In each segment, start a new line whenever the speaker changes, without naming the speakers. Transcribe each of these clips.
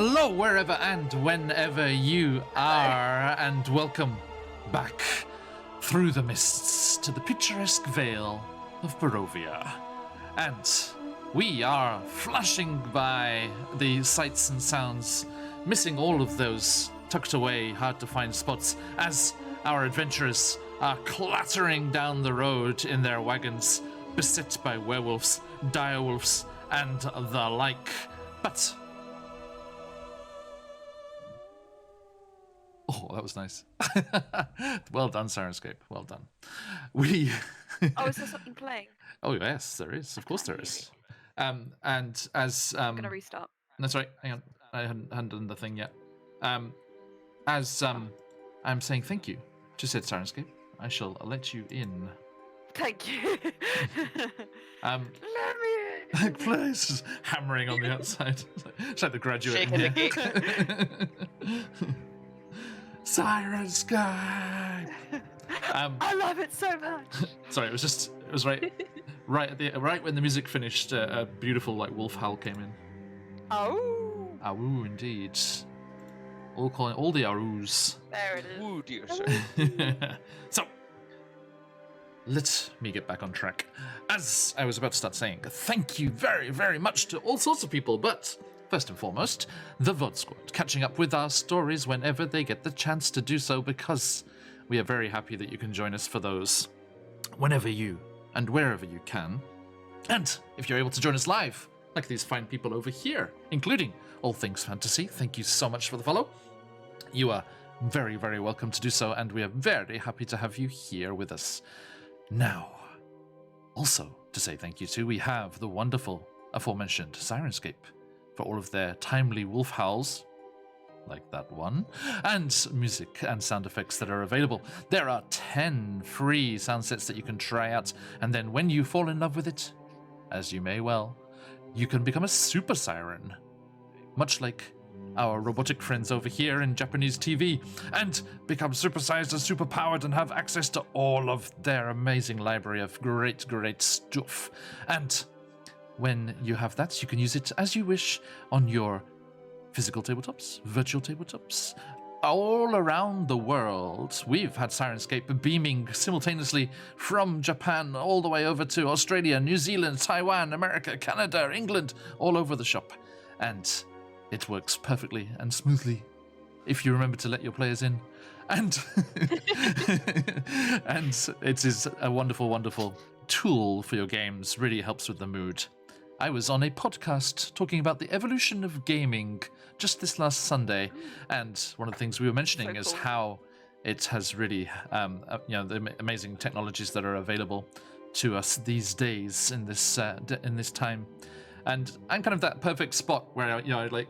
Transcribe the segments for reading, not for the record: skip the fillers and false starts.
Hello, wherever and whenever you are, and welcome back through the mists to the picturesque vale of Barovia. And we are flashing by the sights and sounds, missing all of those tucked away, hard-to-find spots as our adventurers are clattering down the road in their wagons, beset by werewolves, direwolves, and the like. But... oh, that was nice. Well done, Sirenscape. Well done. We...
Oh, is there something playing?
Oh, yes, there is. Of course there is. And as...
I'm going to restart.
That's right. Hang on. I hadn't done the thing yet. As I'm saying thank you to said Sirenscape, I shall let you in.
Thank you.
Let
me in.
Please, just hammering on the outside. It's like the graduate.
Shaking the gate.
Sirenscape.
I love it so much.
Sorry, it was right when the music finished. A beautiful wolf howl came in.
Oh.
Awoo, indeed. All the aroos.
There it is.
Ooh, dear sir.
So, let me get back on track. As I was about to start saying, thank you very, very much to all sorts of people, but first and foremost, the VOD Squad, catching up with our stories whenever they get the chance to do so, because we are very happy that you can join us for those whenever you and wherever you can. And if you're able to join us live, like these fine people over here, including All Things Fantasy, thank you so much for the follow. You are very, very welcome to do so, and we are very happy to have you here with us. Now, also to say thank you to, we have the wonderful, aforementioned Sirenscape for all of their timely wolf howls, like that one, and music and sound effects that are available. There are 10 free sound sets that you can try out, and then when you fall in love with it, as you may well, you can become a super siren, much like our robotic friends over here in Japanese TV, and become supersized and superpowered and have access to all of their amazing library of great, great stuff. And when you have that, you can use it as you wish on your physical tabletops, virtual tabletops, all around the world. We've had Sirenscape beaming simultaneously from Japan all the way over to Australia, New Zealand, Taiwan, America, Canada, England, all over the shop. And it works perfectly and smoothly if you remember to let your players in. And and it is a wonderful, wonderful tool for your games. Really helps with the mood. I was on a podcast talking about the evolution of gaming just this last Sunday, and one of the things we were mentioning is how it has really, the amazing technologies that are available to us these days in this time. And I'm kind of that perfect spot where,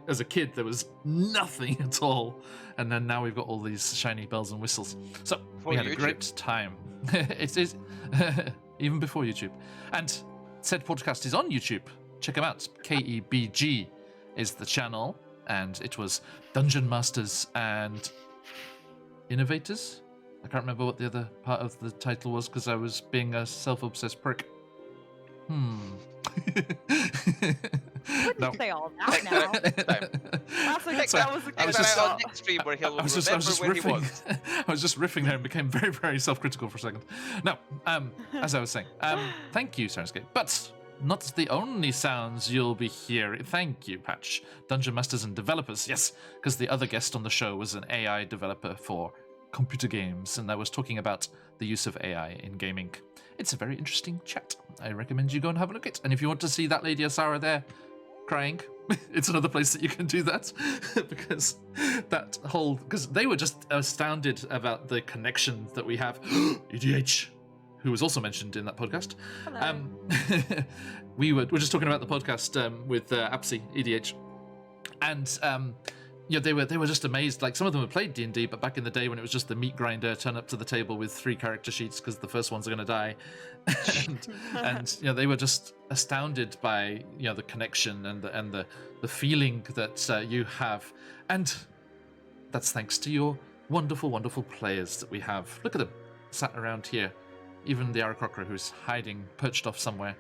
as a kid, there was nothing at all. And then now we've got all these shiny bells and whistles. So we had a great time. It is, even before YouTube. And said podcast is on YouTube. Check them out. KEBG is the channel. And it was Dungeon Masters and Innovators. I can't remember what the other part of the title was because I was being a self-obsessed prick.
Wouldn't say all that now. That was a good start.
Next stream where he'll
I was just riffing. I was just riffing there and became very, very self-critical for a second. No, as I was saying, thank you, Sirenscape. But not the only sounds you'll be hearing. Thank you, Patch. Dungeon Masters and Developers. Yes, because the other guest on the show was an AI developer for computer games, and I was talking about the use of AI in gaming. It's a very interesting chat. I recommend you go and have a look at it. And if you want to see that Lady Asara there crying, it's another place that you can do that. because they were just astounded about the connection that we have. EDH, who was also mentioned in that podcast.
Hello.
We're just talking about the podcast with Apsy, EDH. And they were just amazed. Like, some of them had played D&D, but back in the day when it was just the meat grinder, turn up to the table with 3 character sheets because the first ones are going to die, and they were just astounded by the connection and the feeling that you have, and that's thanks to your wonderful, wonderful players that we have. Look at them sat around here. Even the Aarakocra, who's hiding, perched off somewhere.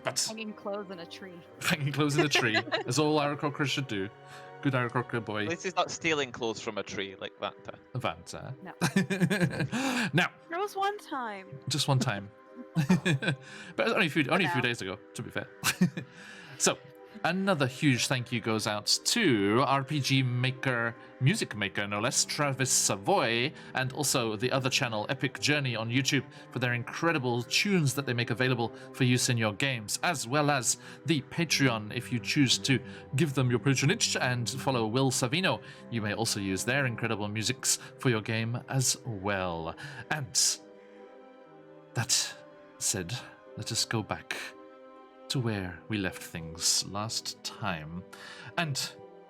But
Hanging clothes in a tree.
hanging clothes in a tree, as all Aarakocra should do. Good Aarakocra boy.
At least he's not stealing clothes from a tree like Vanta.
Vanta.
No.
Now,
There was one time.
just one time. But it was only a few
now.
days ago, to be fair. So, another huge thank you goes out to RPG maker, music maker, no less, Travis Savoy, and also the other channel, Epic Journey on YouTube, for their incredible tunes that they make available for use in your games, as well as the Patreon. If you choose to give them your patronage and follow Will Savino, you may also use their incredible musics for your game as well. And that said, let us go back to where we left things last time. And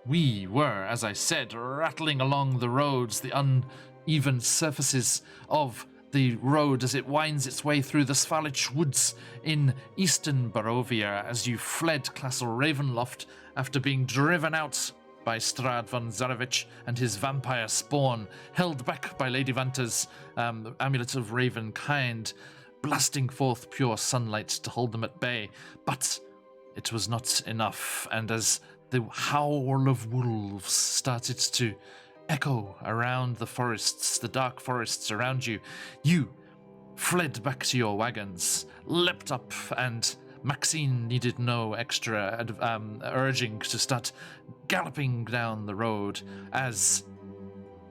we were, as I said, rattling along the roads, the uneven surfaces of the road as it winds its way through the Svalich woods in eastern Barovia as you fled Castle Ravenloft after being driven out by Strahd von Zarevich and his vampire spawn, held back by Lady Vanta's amulet of ravenkind, blasting forth pure sunlight to hold them at bay. But it was not enough, and as the howl of wolves started to echo around the forests, the dark forests around you, you fled back to your wagons, leapt up, and Maxine needed no extra urging to start galloping down the road as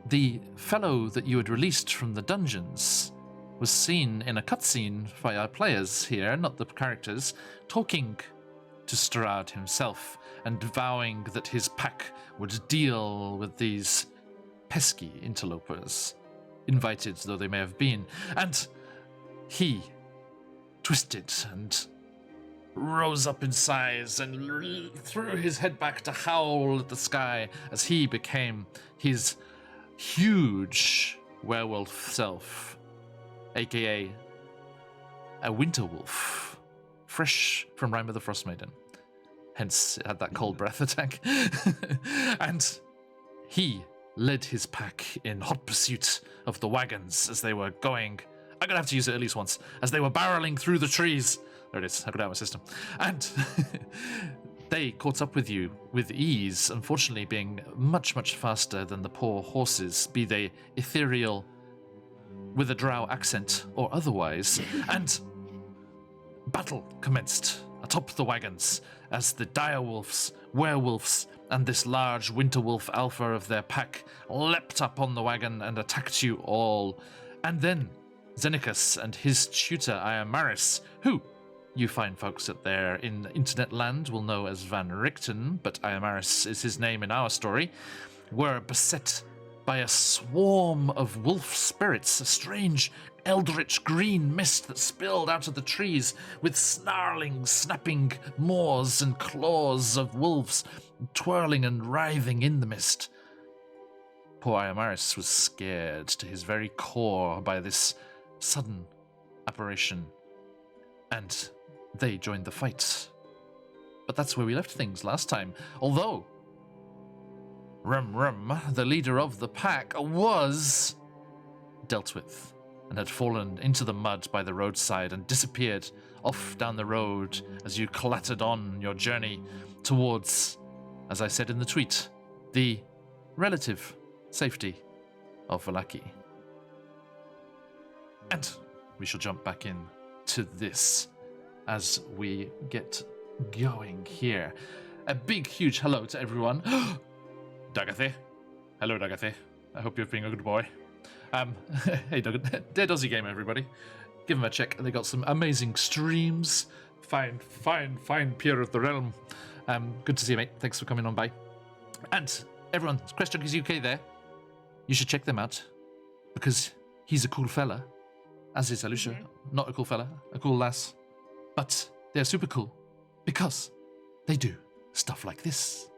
the fellow that you had released from the dungeons was seen in a cutscene by our players here, not the characters, talking to Strahd himself and vowing that his pack would deal with these pesky interlopers, invited though they may have been. And he twisted and rose up in size and threw his head back to howl at the sky as he became his huge werewolf self, aka a winter wolf, fresh from Rime of the Frost Maiden. Hence, it had that cold breath attack. And he led his pack in hot pursuit of the wagons as they were going. I'm gonna have to use it at least once. As they were barreling through the trees. There it is, I got it out of my system. And they caught up with you with ease, unfortunately being much, much faster than the poor horses, be they ethereal, with a drow accent or otherwise, and battle commenced atop the wagons as the direwolves, werewolves, and this large winter wolf alpha of their pack leapt up on the wagon and attacked you all. And then Xenicus and his tutor Iamaris, who you fine folks out there in internet land will know as Van Richten, but Iamaris is his name in our story, were beset by a swarm of wolf spirits, a strange eldritch green mist that spilled out of the trees with snarling, snapping maws and claws of wolves twirling and writhing in the mist. Poor Iamaris was scared to his very core by this sudden apparition, and they joined the fight. But that's where we left things last time, although Rum, the leader of the pack, was dealt with and had fallen into the mud by the roadside and disappeared off down the road as you clattered on your journey towards, as I said in the tweet, the relative safety of Vallaki. And we shall jump back in to this as we get going here. A big, huge hello to everyone. Dagathy. Hello, Dagathy. I hope you're being a good boy. Hey, Duggan. Dead Aussie Game, everybody. Give them a check. They got some amazing streams. Fine peer of the realm. Good to see you, mate. Thanks for coming on by. And everyone, Quest Junkies UK there. You should check them out because he's a cool fella, as is Alusha. Not a cool fella, a cool lass. But they're super cool because they do stuff like this.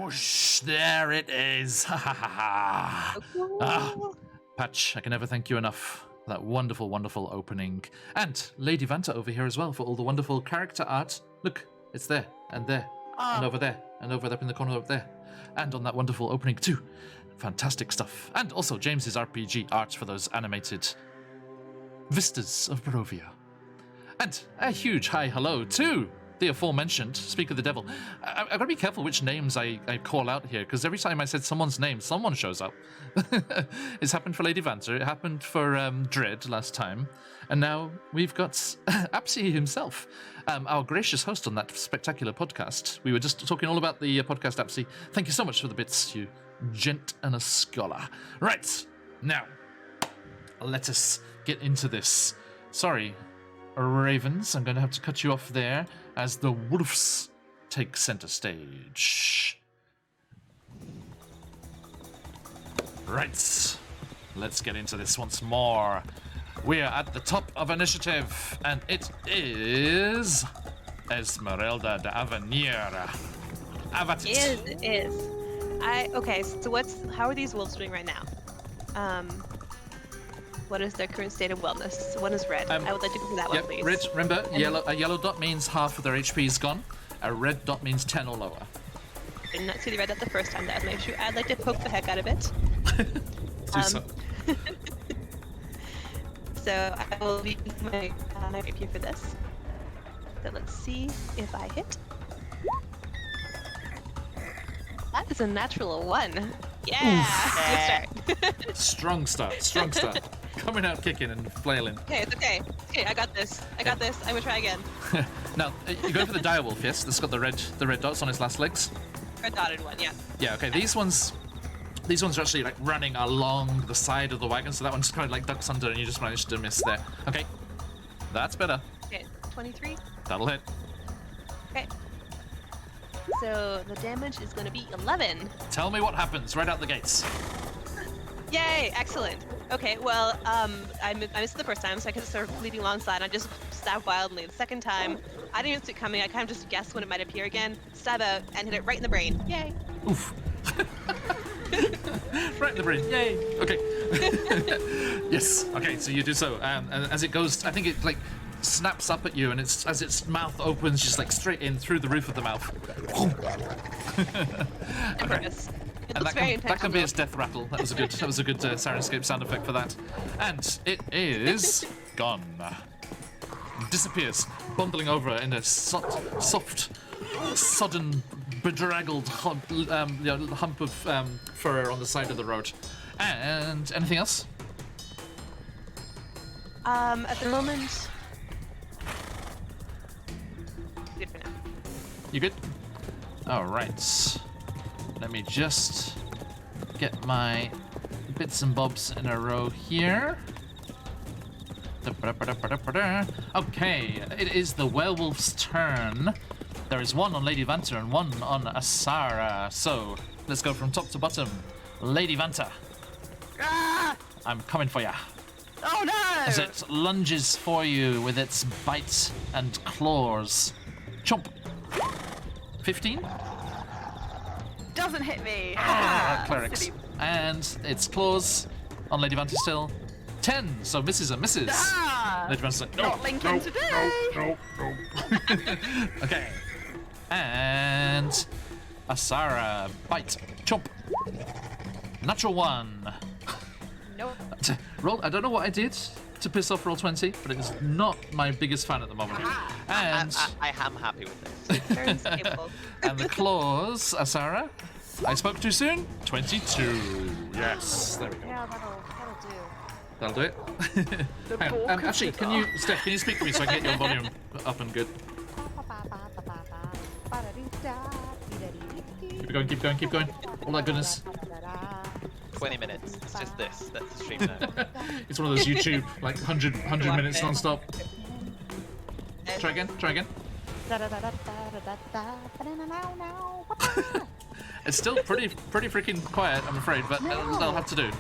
whoosh, there it is. Ha ha ha ha. Ah, Patch, I can never thank you enough for that wonderful, wonderful opening. And Lady Vanta over here as well for all the wonderful character art. Look, it's there, and over there, and over up in the corner over there. And on that wonderful opening too. Fantastic stuff. And also James's RPG art for those animated vistas of Barovia. And a huge hi hello to the aforementioned Speak of the Devil. I've got to be careful which names I call out here, because every time I said someone's name, someone shows up. It's happened for Lady Vanta, it happened for Dread last time, and now we've got Apsy himself, our gracious host on that spectacular podcast. We were just talking all about the podcast, Apsy. Thank you so much for the bits, you gent and a scholar. Right, now, let us get into this. Sorry, Ravens, I'm going to have to cut you off there as the wolves take center stage. Right, let's get into this once more. We are at the top of initiative, and it is Esmeralda de Avenir.
It is. Okay, so how are these wolves doing right now? What is their current state of wellness? One is red. I would like to go for that one, please.
Red, remember, a yellow dot means half of their HP is gone. A red dot means 10 or lower.
I did not see the red dot the first time. That was my issue. I'd like to poke the heck out of it.
Do so.
So I will be using my rapier for this. So let's see if I hit. That is a natural 1. Yeah! Good start.
Strong start. Coming out kicking and flailing.
Okay, it's okay. Okay, I got this. I'm gonna try again.
Now, you're going for the direwolf, yes? That's got the red dots on its last legs?
Red dotted one, yeah.
Yeah, okay, these ones are actually like running along the side of the wagon, so that one just kind of like ducks under and you just managed to miss there. Okay, that's better.
Okay, 23.
That'll hit.
Okay. So the damage is gonna be 11.
Tell me what happens right out the gates.
Yay! Excellent. Okay, well, I missed it the first time, so I could start leaping alongside. I just stabbed wildly. The second time, I didn't even see it coming. I kind of just guessed when it might appear again. Stab out and hit it right in the brain. Yay!
Oof. Right in the brain. Yay! Okay. Yes. Okay. So you do so, and as it goes, I think it like snaps up at you, and it's as its mouth opens, just like straight in through the roof of the mouth. Okay. And that can be its death rattle. That was a good Sirenscape sound effect for that. And it is gone. Disappears, bundling over in a soft, sodden, bedraggled hump of fur on the side of the road. And anything else?
At the moment, good for now.
You good? All right. Let me just get my bits and bobs in a row here. Okay, it is the werewolf's turn. There is one on Lady Vanta and one on Asara. So let's go from top to bottom. Lady Vanta.
Ah!
I'm coming for ya.
Oh no!
As it lunges for you with its bite and claws. Chomp. 15?
Doesn't hit me.
Clerics.
Silly.
And its claws on Lady Vanta still. 10, so misses and misses. Lady Vanta's like, no,
Not Lincoln today.
no. Okay. And Asara, bite, chomp. Natural 1.
Nope.
Roll. I don't know what I did to piss off roll 20, but it is not my biggest fan at the moment. And
I am happy with this.
Very stable.
and the claws, Asara. I spoke too soon. 22. Yes, there we go.
Yeah, that'll do.
That'll do it.
The
Hang on,
bulk of
actually,
the
can you, Steph? Can you speak to me so I can get your volume up and good? Keep going. All that goodness.
20 minutes. It's just this. That's the stream now.
It's one of those YouTube like 100 minutes non-stop. Try again. It's still pretty freaking quiet, I'm afraid, but that'll have to do.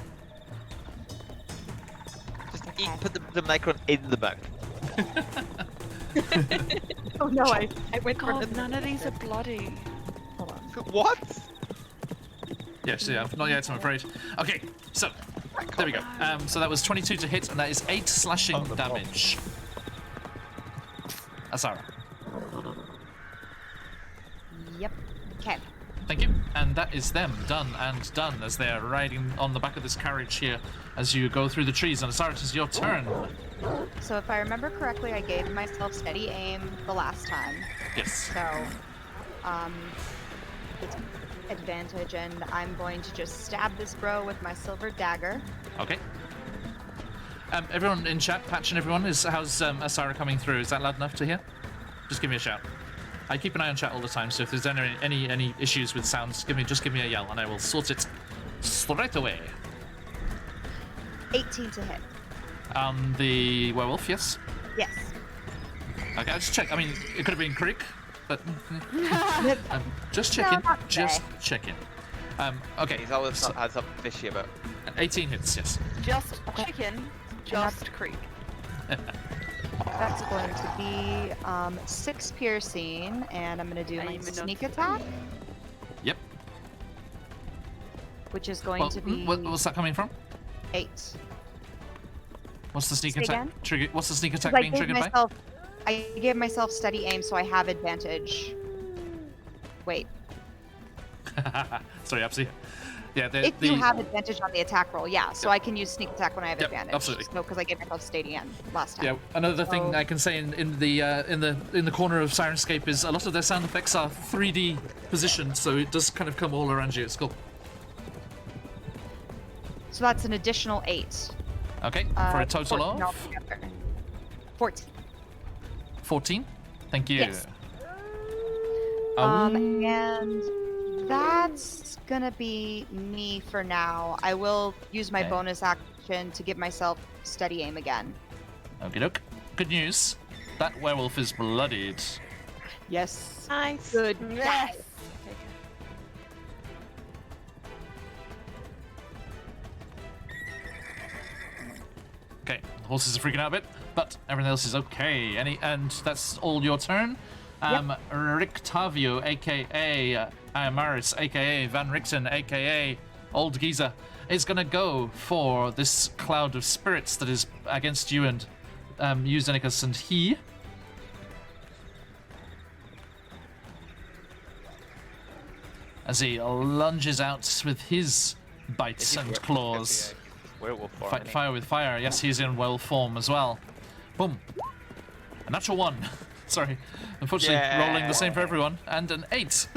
Just put the microphone in the back.
Oh no, I went for
God, none of these are bloody.
What?
Yes, yeah, not yet, I'm afraid. Okay, so there we go. So that was 22 to hit, and that is 8 slashing damage. Asara.
Yep. Okay.
Thank you. And that is them done and done as they're riding on the back of this carriage here as you go through the trees. And Asara, it is your turn.
So if I remember correctly, I gave myself steady aim the last time.
Yes.
So, it's advantage, and I'm going to just stab this bro with my silver dagger.
Okay. Everyone in chat, Patch and everyone, how's Asara coming through? Is that loud enough to hear? Just give me a shout. I keep an eye on chat all the time, so if there's any issues with sounds, just give me a yell, and I will sort it straight away.
18 to hit.
The werewolf, yes.
Yes.
Okay, I'll just check. I mean, it could have been Crick, but just
No,
checking.
not
Just
today.
checking. Okay.
He's always had something fishy about.
18 hits, yes.
Just chicken, just creek.
That's going to be 6 piercing, and I'm going to do
I
my
even know
sneak
it's-
attack,
Yep.
which is going
Well,
to be
what's that coming from?
8.
What's the sneak
Say
attack
again?
trigger? What's the sneak attack
'Cause
being triggered by?
I gave myself steady aim, so I have advantage. Wait,
Sorry, absolutely. Yeah,
if you have advantage on the attack roll, yeah, so I can use sneak attack when I have
Yep,
advantage.
absolutely.
So because I gave myself steady aim last time.
Yeah, another thing
So-
I can say in the corner of Sirenscape is a lot of their sound effects are 3D positioned, so it does kind of come all around you. It's cool.
So that's an additional 8.
Okay, for a total
14
of
altogether. 14.
14. Thank you.
Yes.
Oh,
And that's gonna be me for now. I will use my
Okay.
bonus action to give myself steady aim again.
okie doke. Good news. That werewolf is bloodied.
Yes.
Nice.
Good.
Yes.
Okay, the horses are freaking out a bit, but everything else is okay. And that's all your turn. Rictavio, aka Maris, aka Van Richten, aka Old Giza, is gonna go for this cloud of spirits that is against you and you, Xenicus, and he. As he lunges out with his bites and claws.
Werewolf form,
Fight fire with fire. Yes, he's in well form as well. Boom. A natural 1. Sorry. Unfortunately,
Yeah.
rolling the same for everyone. And an 8.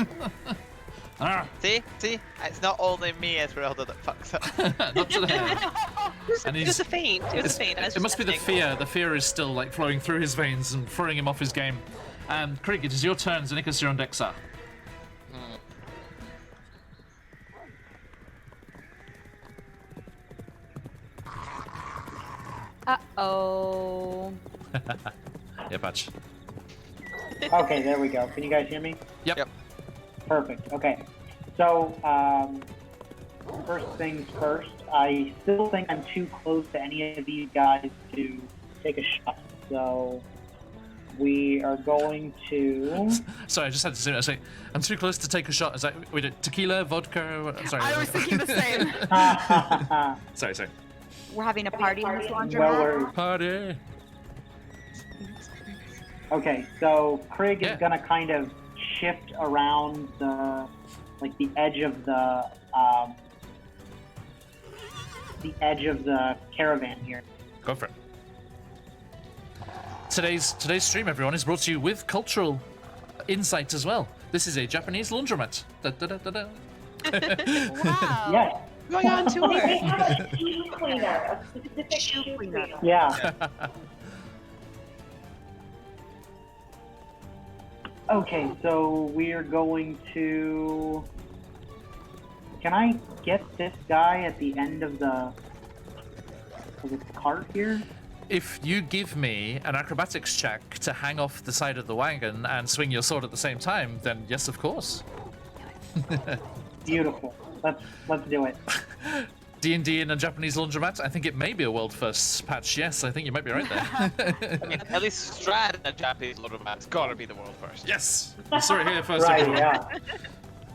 Ah,
See? It's not only me, Esmeralda, that fucks up.
not to the head. And
It was a feint. It was a feint. I was
It must be the
just
fear. The fear is still like flowing through his veins and throwing him off his game. Krieg, it is your turn. Xenicus, you're on Dexa.
Uh-oh.
Yeah, Patch.
Okay, there we go. Can you guys hear me?
Yep.
Yep.
Perfect. Okay. So, first things first, I still think I'm too close to any of these guys to take a shot. So, we are going to.
Sorry, I just had to say, I'm too close to take a shot. Is that wait, tequila, vodka? Sorry.
I was thinking the same.
Sorry.
We're having a party in this
well,
laundromat.
we're.
Party.
Okay, so Krieg
Yeah.
is gonna kind of shift around the edge of the caravan here.
Go for it. Today's stream, everyone, is brought to you with cultural insight as well. This is a Japanese laundromat. Da, da, da, da, da.
Wow.
Yes.
going on tour.
They have a shoe cleaner, a specific shoe cleaner.
Yeah. Okay, so we're going to. Can I get this guy at the end of the cart here?
If you give me an acrobatics check to hang off the side of the wagon and swing your sword at the same time, then yes, of course.
Beautiful. Let's do it.
D&D in a Japanese laundromat, I think it may be a world first, Patch. Yes, I think you might be right there.
I mean, at least Strahd in a Japanese laundromat's gotta be the world first.
Yes, you saw it here first.
Right.
everyone.
Yeah.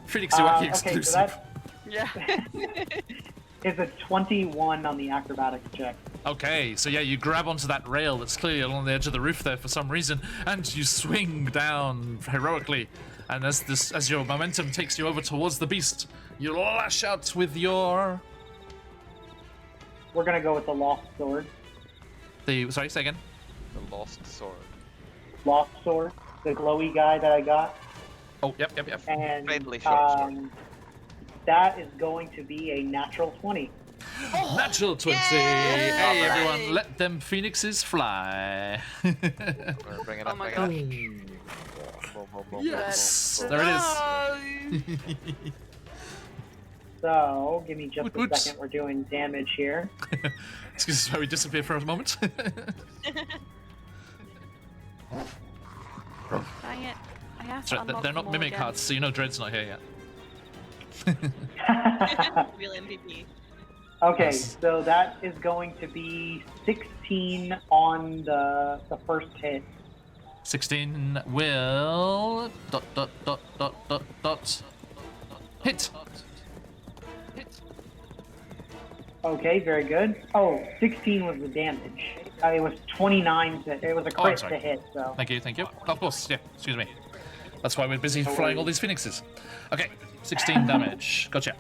Felix Iwaki
Okay,
exclusive.
so
Yeah.
Is a 21 on the acrobatics check.
Okay, so yeah, you grab onto that rail that's clearly along the edge of the roof there for some reason, and you swing down heroically. And as your momentum takes you over towards the beast, you lash out with your
We're gonna go with the lost sword.
Sorry, say again.
The lost sword.
Lost sword, the glowy guy that I got,
Oh, yep.
and
Friendly short sword.
that is going to be a natural 20.
Natural 20. Hey everyone, let them phoenixes fly.
Bring it
Oh
up,
my
bring
gosh.
it up. Boom, boom, boom,
Yes,
boom,
there
boom.
it is.
So, give me just
Woot
a
woot.
second. We're doing damage here.
Excuse us while we disappear for a moment.
Dang it. I have to
Sorry,
unlock
they're not
them all
mimic
again.
cards, so you know Dread's not here yet.
Real MVP.
Okay,
Yes.
so that is going to be 16 on the first hit.
16 will hit.
Okay, very good. Oh, 16 was the damage. It was 29 to, it was a
Oh, I'm
crit
sorry.
to hit, so.
Thank you. Of course, yeah, excuse me. That's why we're busy flying all these phoenixes. Okay, 16 damage. Gotcha.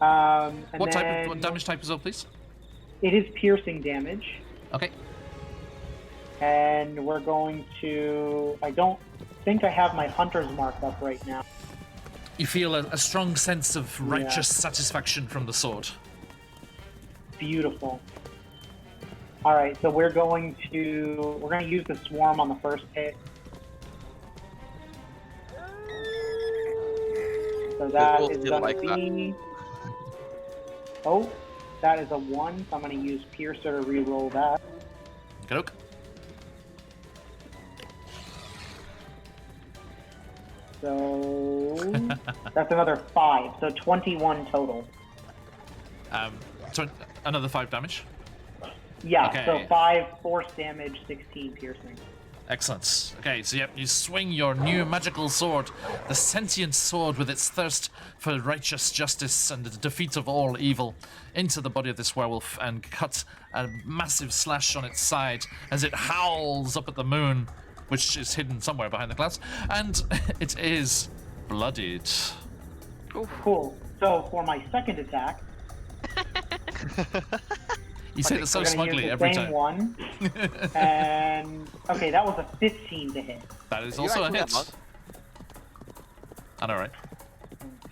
And
What
then
damage type is up, please?
it is piercing damage,
Okay.
and we're going to, I don't think I have my hunter's mark up right now.
You feel a strong sense of righteous satisfaction from the sword.
Beautiful. All right, so we're going to use the swarm on the first hit. So that
will
is
feel
going
like
to
that.
be. Oh, that is a 1. So I'm going to use Piercer to re-roll that.
Good.
So that's another 5. So 21 total.
So another 5 damage.
Yeah.
Okay.
So 5 force damage, 16 piercing.
Excellent. Okay, so yep, you swing your new magical sword, the sentient sword with its thirst for righteous justice and the defeat of all evil, into the body of this werewolf and cut a massive slash on its side as it howls up at the moon, which is hidden somewhere behind the clouds, and it is bloodied.
Cool. So for my second attack,
You say that so
we're going to
smugly
use the
every
same
time.
one. And okay, that was a 15 to hit.
That is
You
also a
actually
hit.
have one.
I know, right?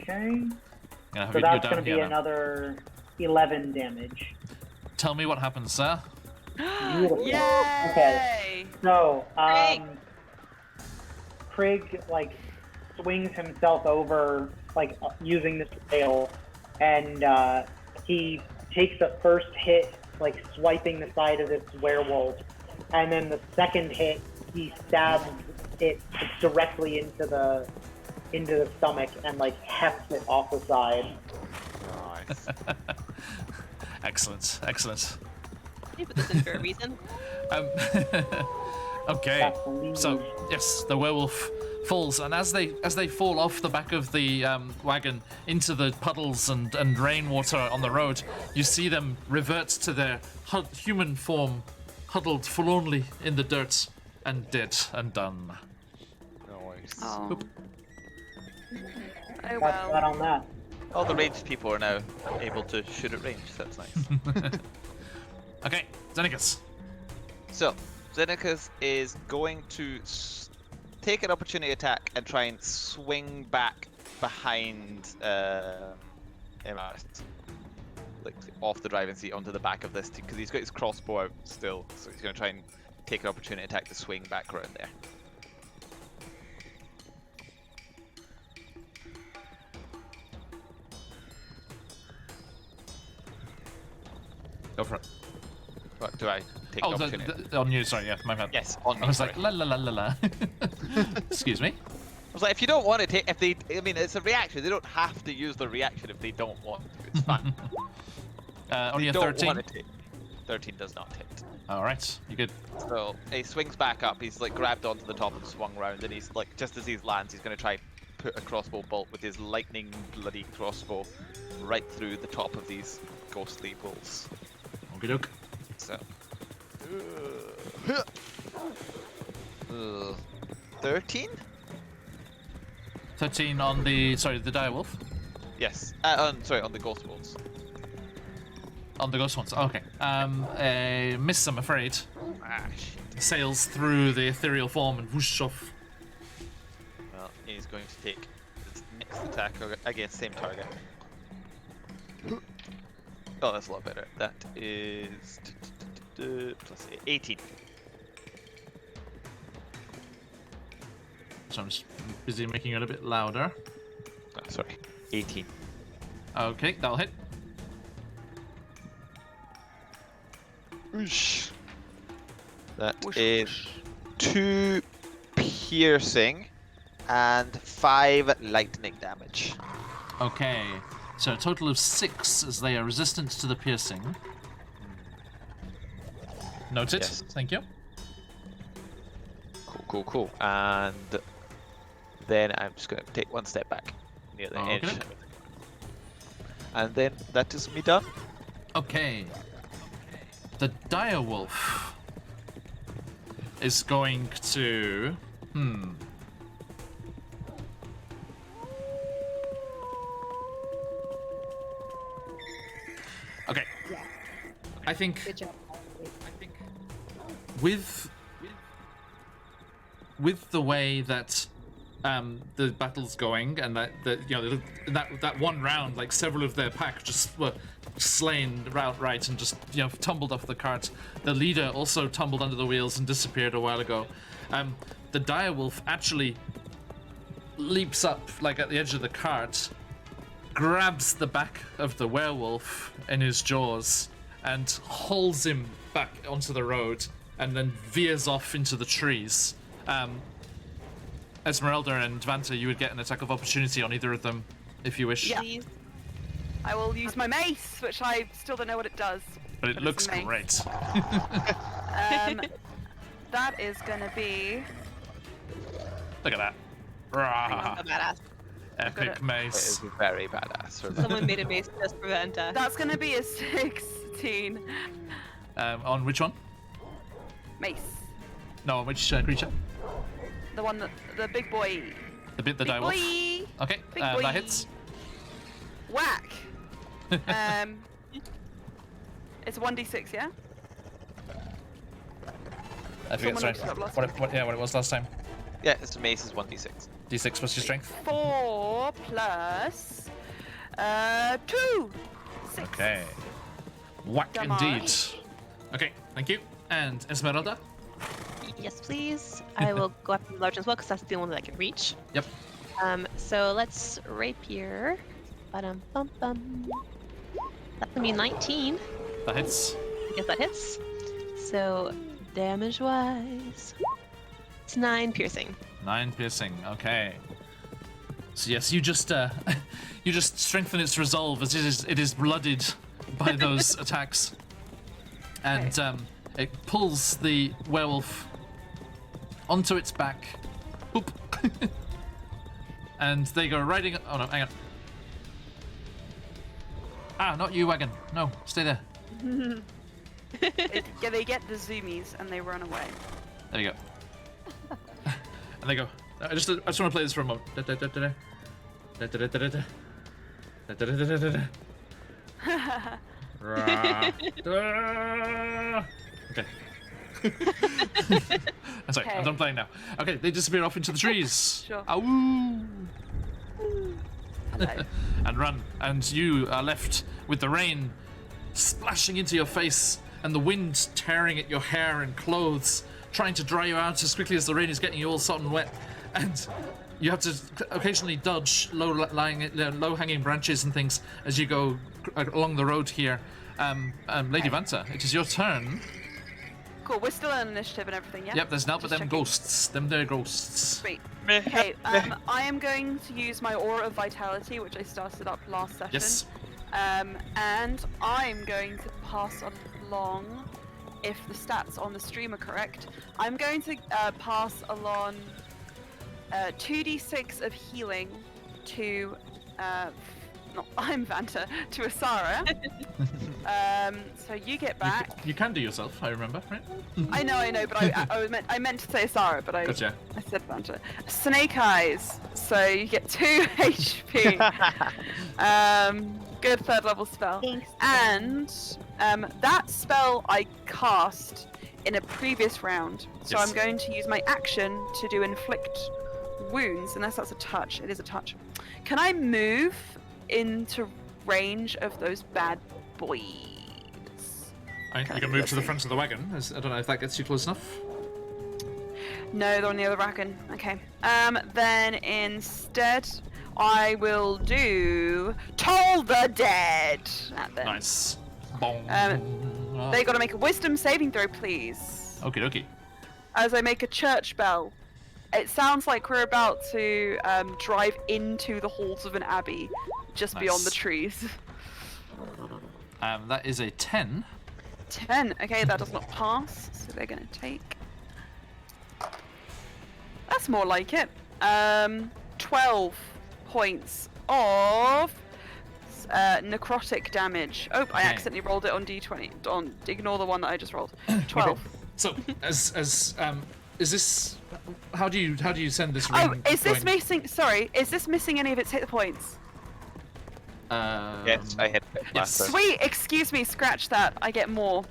Okay.
I'm gonna have
So
you
that's
down
going to be
here now.
another 11 damage.
Tell me what happens, sir.
Beautiful.
Yay!
Okay. So,
Craig.
Craig, like, swings himself over, like, using this rail, and he takes the first hit, like, swiping the side of this werewolf, and then the second hit, he stabs it directly into the stomach and, like, hefts it off the side.
Nice.
Excellent.
You put this in for a reason.
Okay,
That's the lead.
so yes, the werewolf falls, and as they fall off the back of the wagon into the puddles and rainwater on the road, you see them revert to their human form, huddled forlornly in the dirt and dead and done.
Nice.
Oh. Oh
That's
well.
that on that.
All the ranged people are now able to shoot at range, so that's nice.
Okay, Xenicus.
So, Xenicus is going to take an opportunity attack and try and swing back behind Emaris. Like, off the driving seat onto the back of this, because he's got his crossbow out still, so he's going to try and take an opportunity attack to swing back around there.
Go for it.
What, do I take
Oh,
an opportunity?
on you, sorry, yeah, my bad.
Yes, on me.
I was
sorry.
like, la la la la la. Excuse me.
I was like, if you don't want to take, I mean, it's a reaction. They don't have to use the reaction if they don't want to. It's fine.
Only a
Don't
13.
want to take. 13 does not hit.
Alright, you good.
So he swings back up. He's like grabbed onto the top and swung round, and he's like, just as he lands, he's going to try put a crossbow bolt with his lightning bloody crossbow right through the top of these ghostly bulls.
Okie doke.
So. 13?
13 on the direwolf.
Yes. Sorry, on the ghost bulls.
On the ghost ones. Okay. Miss, I'm afraid.
Ah, shit.
Sails through the ethereal form and whoosh off.
Well, he's going to take his next attack against same target. Oh, that's a lot better. That is plus 18.
So I'm just busy making it a bit louder.
Oh, sorry, 18.
Okay, that'll hit.
Oosh. That is 2 piercing and 5 lightning damage.
Okay. So a total of 6 as they are resistant to the piercing. Noted.
Yes.
Thank you.
Cool. And then I'm just going to take 1 step back near the edge.
Okay.
And then that is me done.
Okay. The direwolf is going to... Okay. I think
Good job.
with the way that the battle's going, and that that one round, like several of their pack just were slain outright and just tumbled off the cart. The leader also tumbled under the wheels and disappeared a while ago. The direwolf actually leaps up like at the edge of the cart, grabs the back of the werewolf in his jaws and hauls him back onto the road and then veers off into the trees. Esmeralda and Vanta, you would get an attack of opportunity on either of them if you wish.
Yeah.
Please.
I will use my mace, which I still don't know what it does.
But it
it's
looks
a mace.
great.
That is gonna be
Look at that.
So
Rah,
badass.
epic
It is
mace.
very badass.
Someone made a mace just for Vanta.
that's gonna be a 16
On which one?
mace.
No, on which creature?
The one that the big boy.
The
Big
direwolf.
boy.
Okay,
Big boy.
that hits.
Whack. It's 1d6, yeah.
I forget,
Someone
sorry.
looked it up last
What it was last time.
Yeah, it's the mace is 1d6.
D6 plus your strength.
4 plus 2. 6.
Okay. Whack
Damage.
indeed. Okay, thank you. And Esmeralda?
Yes, please. I will go after the large as well because that's the only one that I can reach.
Yep.
So let's rapier. Bum bum bum. That's gonna be 19.
That hits.
I guess that hits. So damage-wise, it's 9 piercing.
9 piercing. Okay. So yes, you just strengthen its resolve as it is blooded by those attacks, and it pulls the werewolf onto its back. Oop. And they go riding. Oh no, hang on. Ah, not you, wagon. No, stay there.
Yeah, they get the zoomies and they run away.
There you go. And they go. I just want to play this for a moment. Okay. I'm sorry, I'm done playing now. Okay, they disappear off into the trees.
Sure.
Awoo!
Hello.
And run. And you are left with the rain splashing into your face and the wind tearing at your hair and clothes, trying to dry you out as quickly as the rain is getting you all sopping wet. And you have to occasionally dodge low-hanging branches and things as you go along the road here. Lady Vanta, it is your turn.
Cool, we're still on initiative and everything, yeah?
Yep, there's now but
Just
them
checking.
ghosts. Them there ghosts.
Sweet. Okay, I am going to use my Aura of Vitality, which I started up last session.
Yes.
And I'm going to pass along, if the stats on the stream are correct, I'm going to pass along 2d6 of healing to, I'm Vanta, to Asara. So you get back.
You can do yourself, I remember, right?
I know, but I meant to say Asara, but I
Gotcha.
said Vanta. Snake Eyes. So you get 2 HP. Good 3rd level spell.
Thanks.
And that spell I cast in a previous round. So
Yes.
I'm going to use my action to do inflict wounds, unless that's a touch. It is a touch. Can I move into range of those bad boys?
You can move to the front of the wagon. I don't know if that gets you close enough.
No, they're on the other wagon. Okay. Then instead, I will do Toll the Dead at them.
Nice. Bong.
They got to make a Wisdom saving throw, please.
Okie dokie.
As I make a church bell. It sounds like we're about to drive into the halls of an abbey, just beyond the
Nice.
trees.
That is a 10.
10. Okay, that does not pass, so they're going to take. That's more like it. 12 points of necrotic damage. Oh, I
Okay.
accidentally rolled it on d20. Ignore the one that I just rolled. 12.
So, as is this? How do you send this?
Oh,
ring
is this
going?
missing? Sorry, is this missing any of its hit points?
Yes, I hit it last time.
Sweet, excuse me, scratch that. I get more.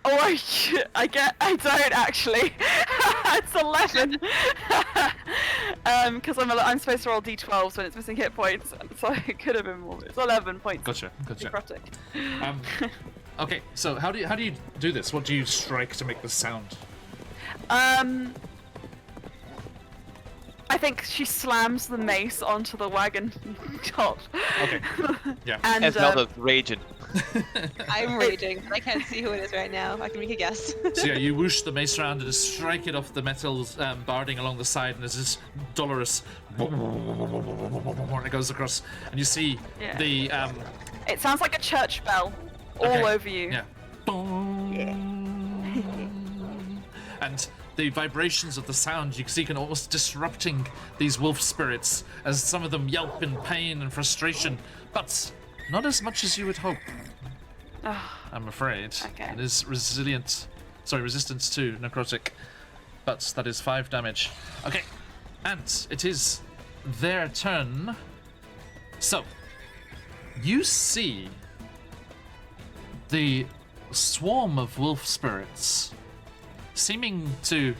Oh, I don't actually. It's 11. Because I'm supposed to roll d12s when it's missing hit points, so it could have been more. It's 11 points.
Gotcha.
Necrotic.
Okay, so how do you do this? What do you strike to make the sound?
I think she slams the mace onto the wagon top.
Okay. Yeah.
And
Esmeralda's raging.
I'm raging. I can't see who it is right now. I can make a guess.
So yeah, you whoosh the mace around and strike it off the metal barding along the side, and there's this dolorous. And it goes across, and you see
Yeah.
the.
it sounds like a church bell all
Okay.
over you.
Yeah. And the vibrations of the sound you see can almost disrupting these wolf spirits as some of them yelp in pain and frustration, but not as much as you would hope. I'm afraid.
Okay.
It is resistant to necrotic, but that is 5 damage. Okay, and it is their turn. So, you see the swarm of wolf spirits seeming to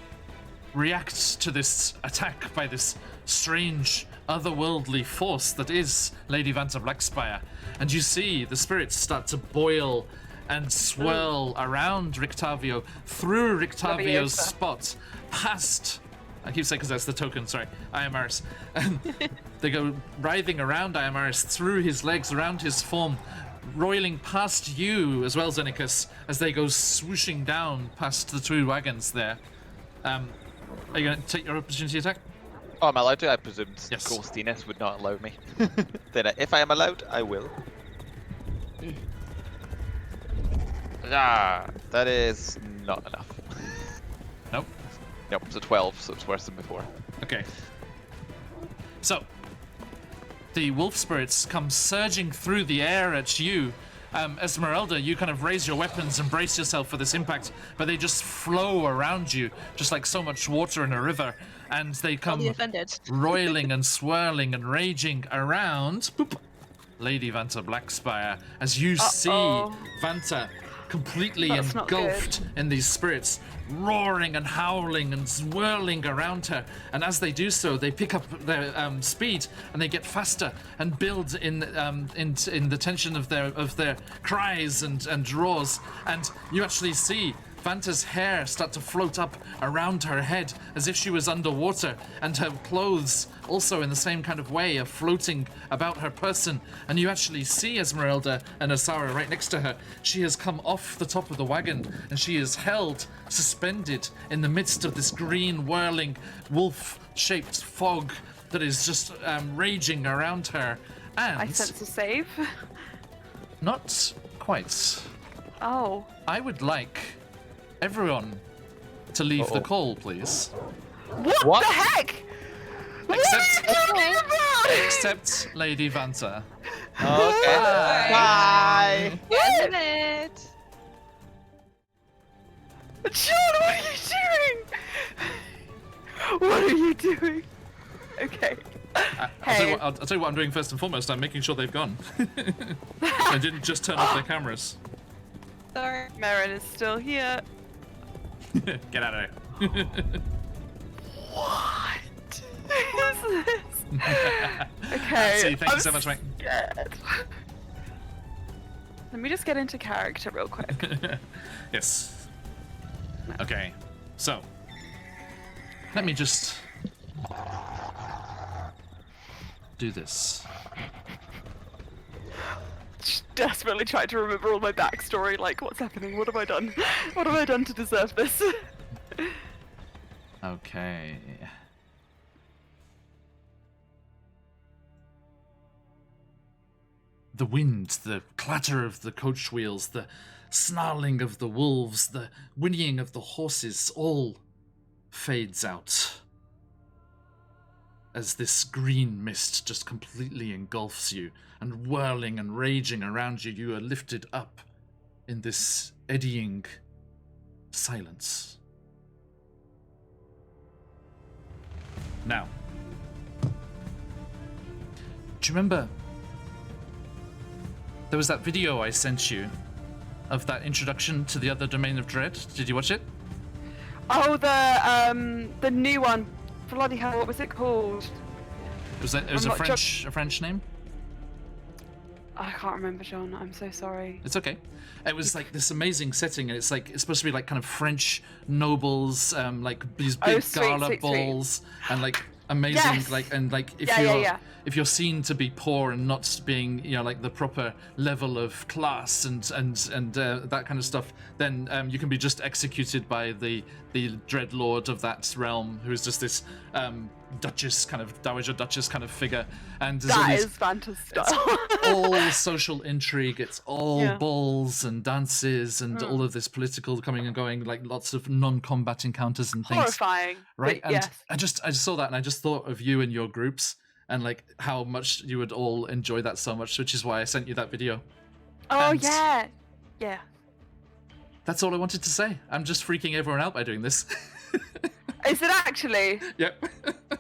react to this attack by this strange, otherworldly force that is Lady Vanta Blackspire. And you see the spirits start to boil and swirl around Rictavio, through Rictavio's
Leviosa.
spot, past. I keep saying because that's the token, sorry, Iamaris. And they go writhing around Iamaris, through his legs, around his form, roiling past you as well, Xenicus, as they go swooshing down past the 2 wagons there. Are you going to take your opportunity attack?
Oh, am I allowed to? I presumed
Yes.
ghostiness would not allow me. Then if I am allowed, I will. That is not enough.
Nope.
Nope, it's a 12, so it's worse than before.
Okay. So, the wolf spirits come surging through the air at you. Esmeralda, you kind of raise your weapons and brace yourself for this impact, but they just flow around you, just like so much water in a river, and they
I'll
come
be offended.
roiling and swirling and raging around boop, Lady Vanta Blackspire, as you see Vanta completely
That's not
engulfed in these spirits, roaring and howling and swirling around her. And as they do so, they pick up their speed and they get faster and build in the tension of their cries and roars. And you actually see Vanta's hair start to float up around her head as if she was underwater, and her clothes also in the same kind of way are floating about her person. And you actually see Esmeralda and Asara right next to her. She has come off the top of the wagon and she is held suspended in the midst of this green whirling wolf-shaped fog that is just raging around her. And
I sense a save.
not quite.
Oh.
I would like everyone to leave the
Uh-oh.
call, please.
What the heck?
Except,
What are you talking about?
except Lady Vanta.
Okay. Bye.
Isn't it?
John, what are you doing? What are you doing? Okay.
I'll tell you what I'm doing first and foremost. I'm making sure they've gone. I didn't just turn off their cameras.
Sorry.
Marin is still here.
Get out of here.
What is this? Okay.
See, thank you so much, mate.
Scared. Let me just get into character real quick.
Yes. Okay. So, let me just do this.
Just desperately trying to remember all my backstory, like what's happening, what have I done? What have I done to deserve this?
Okay. The wind, the clatter of the coach wheels, the snarling of the wolves, the whinnying of the horses, all fades out as this green mist just completely engulfs you, and whirling and raging around you, you are lifted up in this eddying silence. Now, do you remember there was that video I sent you of that introduction to the other domain of dread? Did you watch it?
Oh, the new one. Bloody hell, what was it called?
It was
I'm
a
not
French name?
I can't remember, John. I'm so sorry.
It's okay. It was like this amazing setting, and it's supposed to be like kind of French nobles, like these big gala balls, and like amazing,
Yes.
like, and like if you're seen to be poor and not being, you know, like the proper level of class and that kind of stuff, then you can be just executed by the dread lord of that realm, who is just this duchess, kind of dowager duchess kind of figure, and there's all
That
these,
is fantastic.
all social intrigue. It's all
Yeah.
balls and dances and all of this political coming and going, like lots of non-combat encounters and things.
Horrifying.
Right?
But
And
yes.
I just saw that, and I just thought of you and your groups, and like how much you would all enjoy that so much, which is why I sent you that video.
Oh,
and-
yeah. Yeah.
That's all I wanted to say. I'm just freaking everyone out by doing this.
Is it actually?
Yep.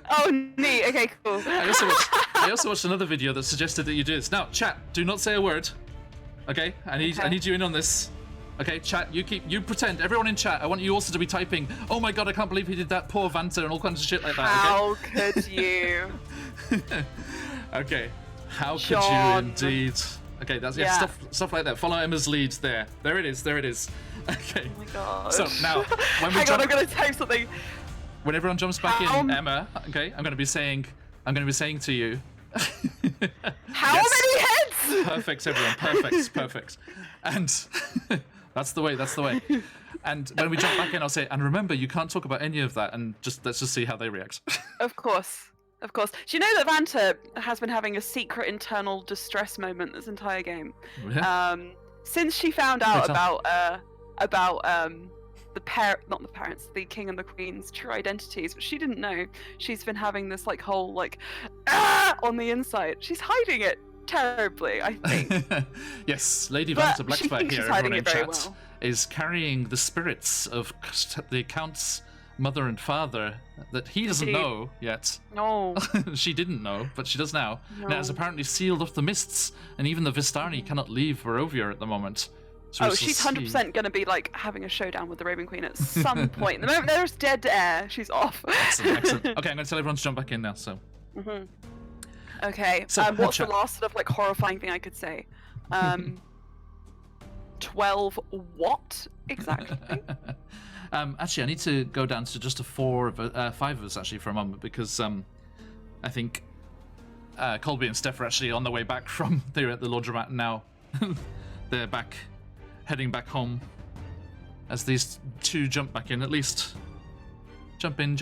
Oh, neat. Okay, cool.
I also watched another video that suggested that you do this. Now, chat, do not say a word. Okay? I need you in on this. Okay, chat, you pretend, everyone in chat, I want you also to be typing, oh my god, I can't believe he did that, poor Vanta, and all kinds of shit like that,
How could you?
okay? Okay, how could
John.
you indeed? Okay, that's
Yeah.
stuff like that. Follow Emma's lead there. There it is. Okay.
Oh my god.
So now, when we
Hang on,
jump,
I'm gonna type something.
when everyone jumps back
How-
in, Emma, okay, I'm gonna be saying to you.
How
Yes.
many heads?
Perfect, everyone. Perfect. And that's the way. And when we jump back in, I'll say, and remember, you can't talk about any of that, and let's just see how they react.
Of course. Do you know that Vanta has been having a secret internal distress moment this entire game?
Yeah.
Since she found out
Great
about the king and the queen's true identities, but she didn't know. She's been having this like whole like on the inside. She's hiding it terribly, I think.
Yes, Lady
But
Vanta
she
Blackfire
thinks
here,
she's hiding
everyone in
it very
chat,
well.
is carrying the spirits of the Count's mother and father that he doesn't
Indeed.
know yet.
No.
She didn't know, but she does now. Now it's
No.
apparently sealed off the mists, and even the Vistani cannot leave Barovia at the moment. So we
Oh,
shall
she's
see.
100% going to be like having a showdown with the Raven Queen at some point. The moment there's dead air, she's off.
Excellent. Okay, I'm going to tell everyone to jump back in now. So
Mhm. Okay.
So,
What's the
chat.
last sort of like horrifying thing I could say? 12 what exactly?
Actually, I need to go down to just five of us actually for a moment, because I think Colby and Steph are actually on their way back from they're at the laundromat now. They're heading back home as these two jump back in at least. Jump in.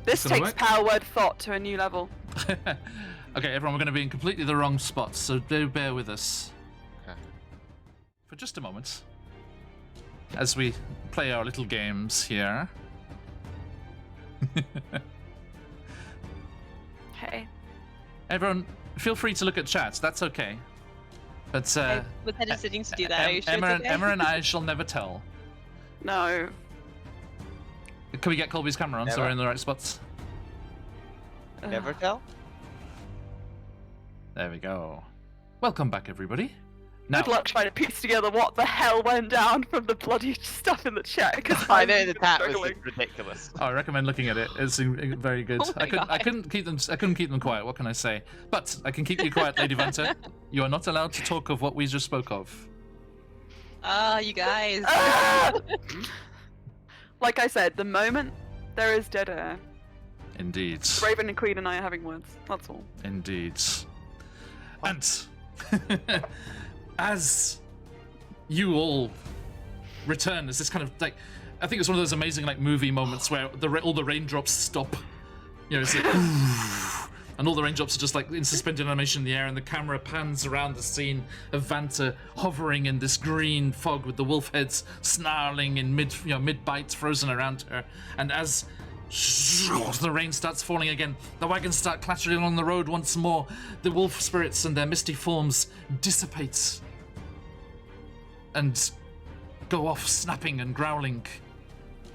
This
Gonna
takes
work?
power word thought to a new level.
Okay, everyone, we're going to be in completely the wrong spots, so do bear with us.
Okay.
For just a moment. as we play our little games here.
Okay.
Everyone, feel free to look at chat. That's okay. But
I was hesitating to do that. Are you sure
Emma,
it's okay?
Emma and I shall never tell.
No.
Can we get Colby's camera on so
Never.
we're in the right spots?
Never tell?
There we go. Welcome back, everybody. Now,
Good luck trying to piece together what the hell went down from the bloody stuff in the chat. Because
I know the chat was ridiculous.
I recommend looking at it. It's very good.
Oh my
I
God.
couldn't keep them. I couldn't keep them quiet. What can I say? But I can keep you quiet, Lady Vanta. You are not allowed to talk of what we just spoke of.
Ah, you guys.
Ah! Like I said, the moment there is dead air,
Indeed.
Raven and Queen and I are having words. That's all.
Indeed. And as you all return, as this kind of like, I think it's one of those amazing like movie moments where all the raindrops stop. You know, it's like, and all the raindrops are just like in suspended animation in the air, and the camera pans around the scene of Vanta hovering in this green fog with the wolf heads snarling in mid bite, frozen around her. And as the rain starts falling again, the wagons start clattering along the road once more. The wolf spirits and their misty forms dissipate and go off snapping and growling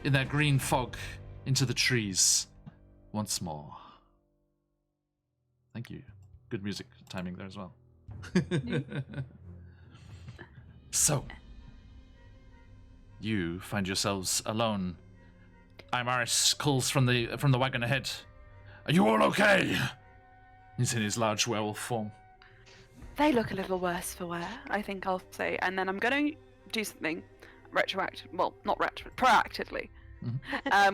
in their green fog into the trees once more. Thank you. Good music timing there as well. So, you find yourselves alone. Imaris calls from the wagon ahead. Are you all okay? He's in his large werewolf form.
They look a little worse for wear, I think I'll say. And then I'm going to do something proactively.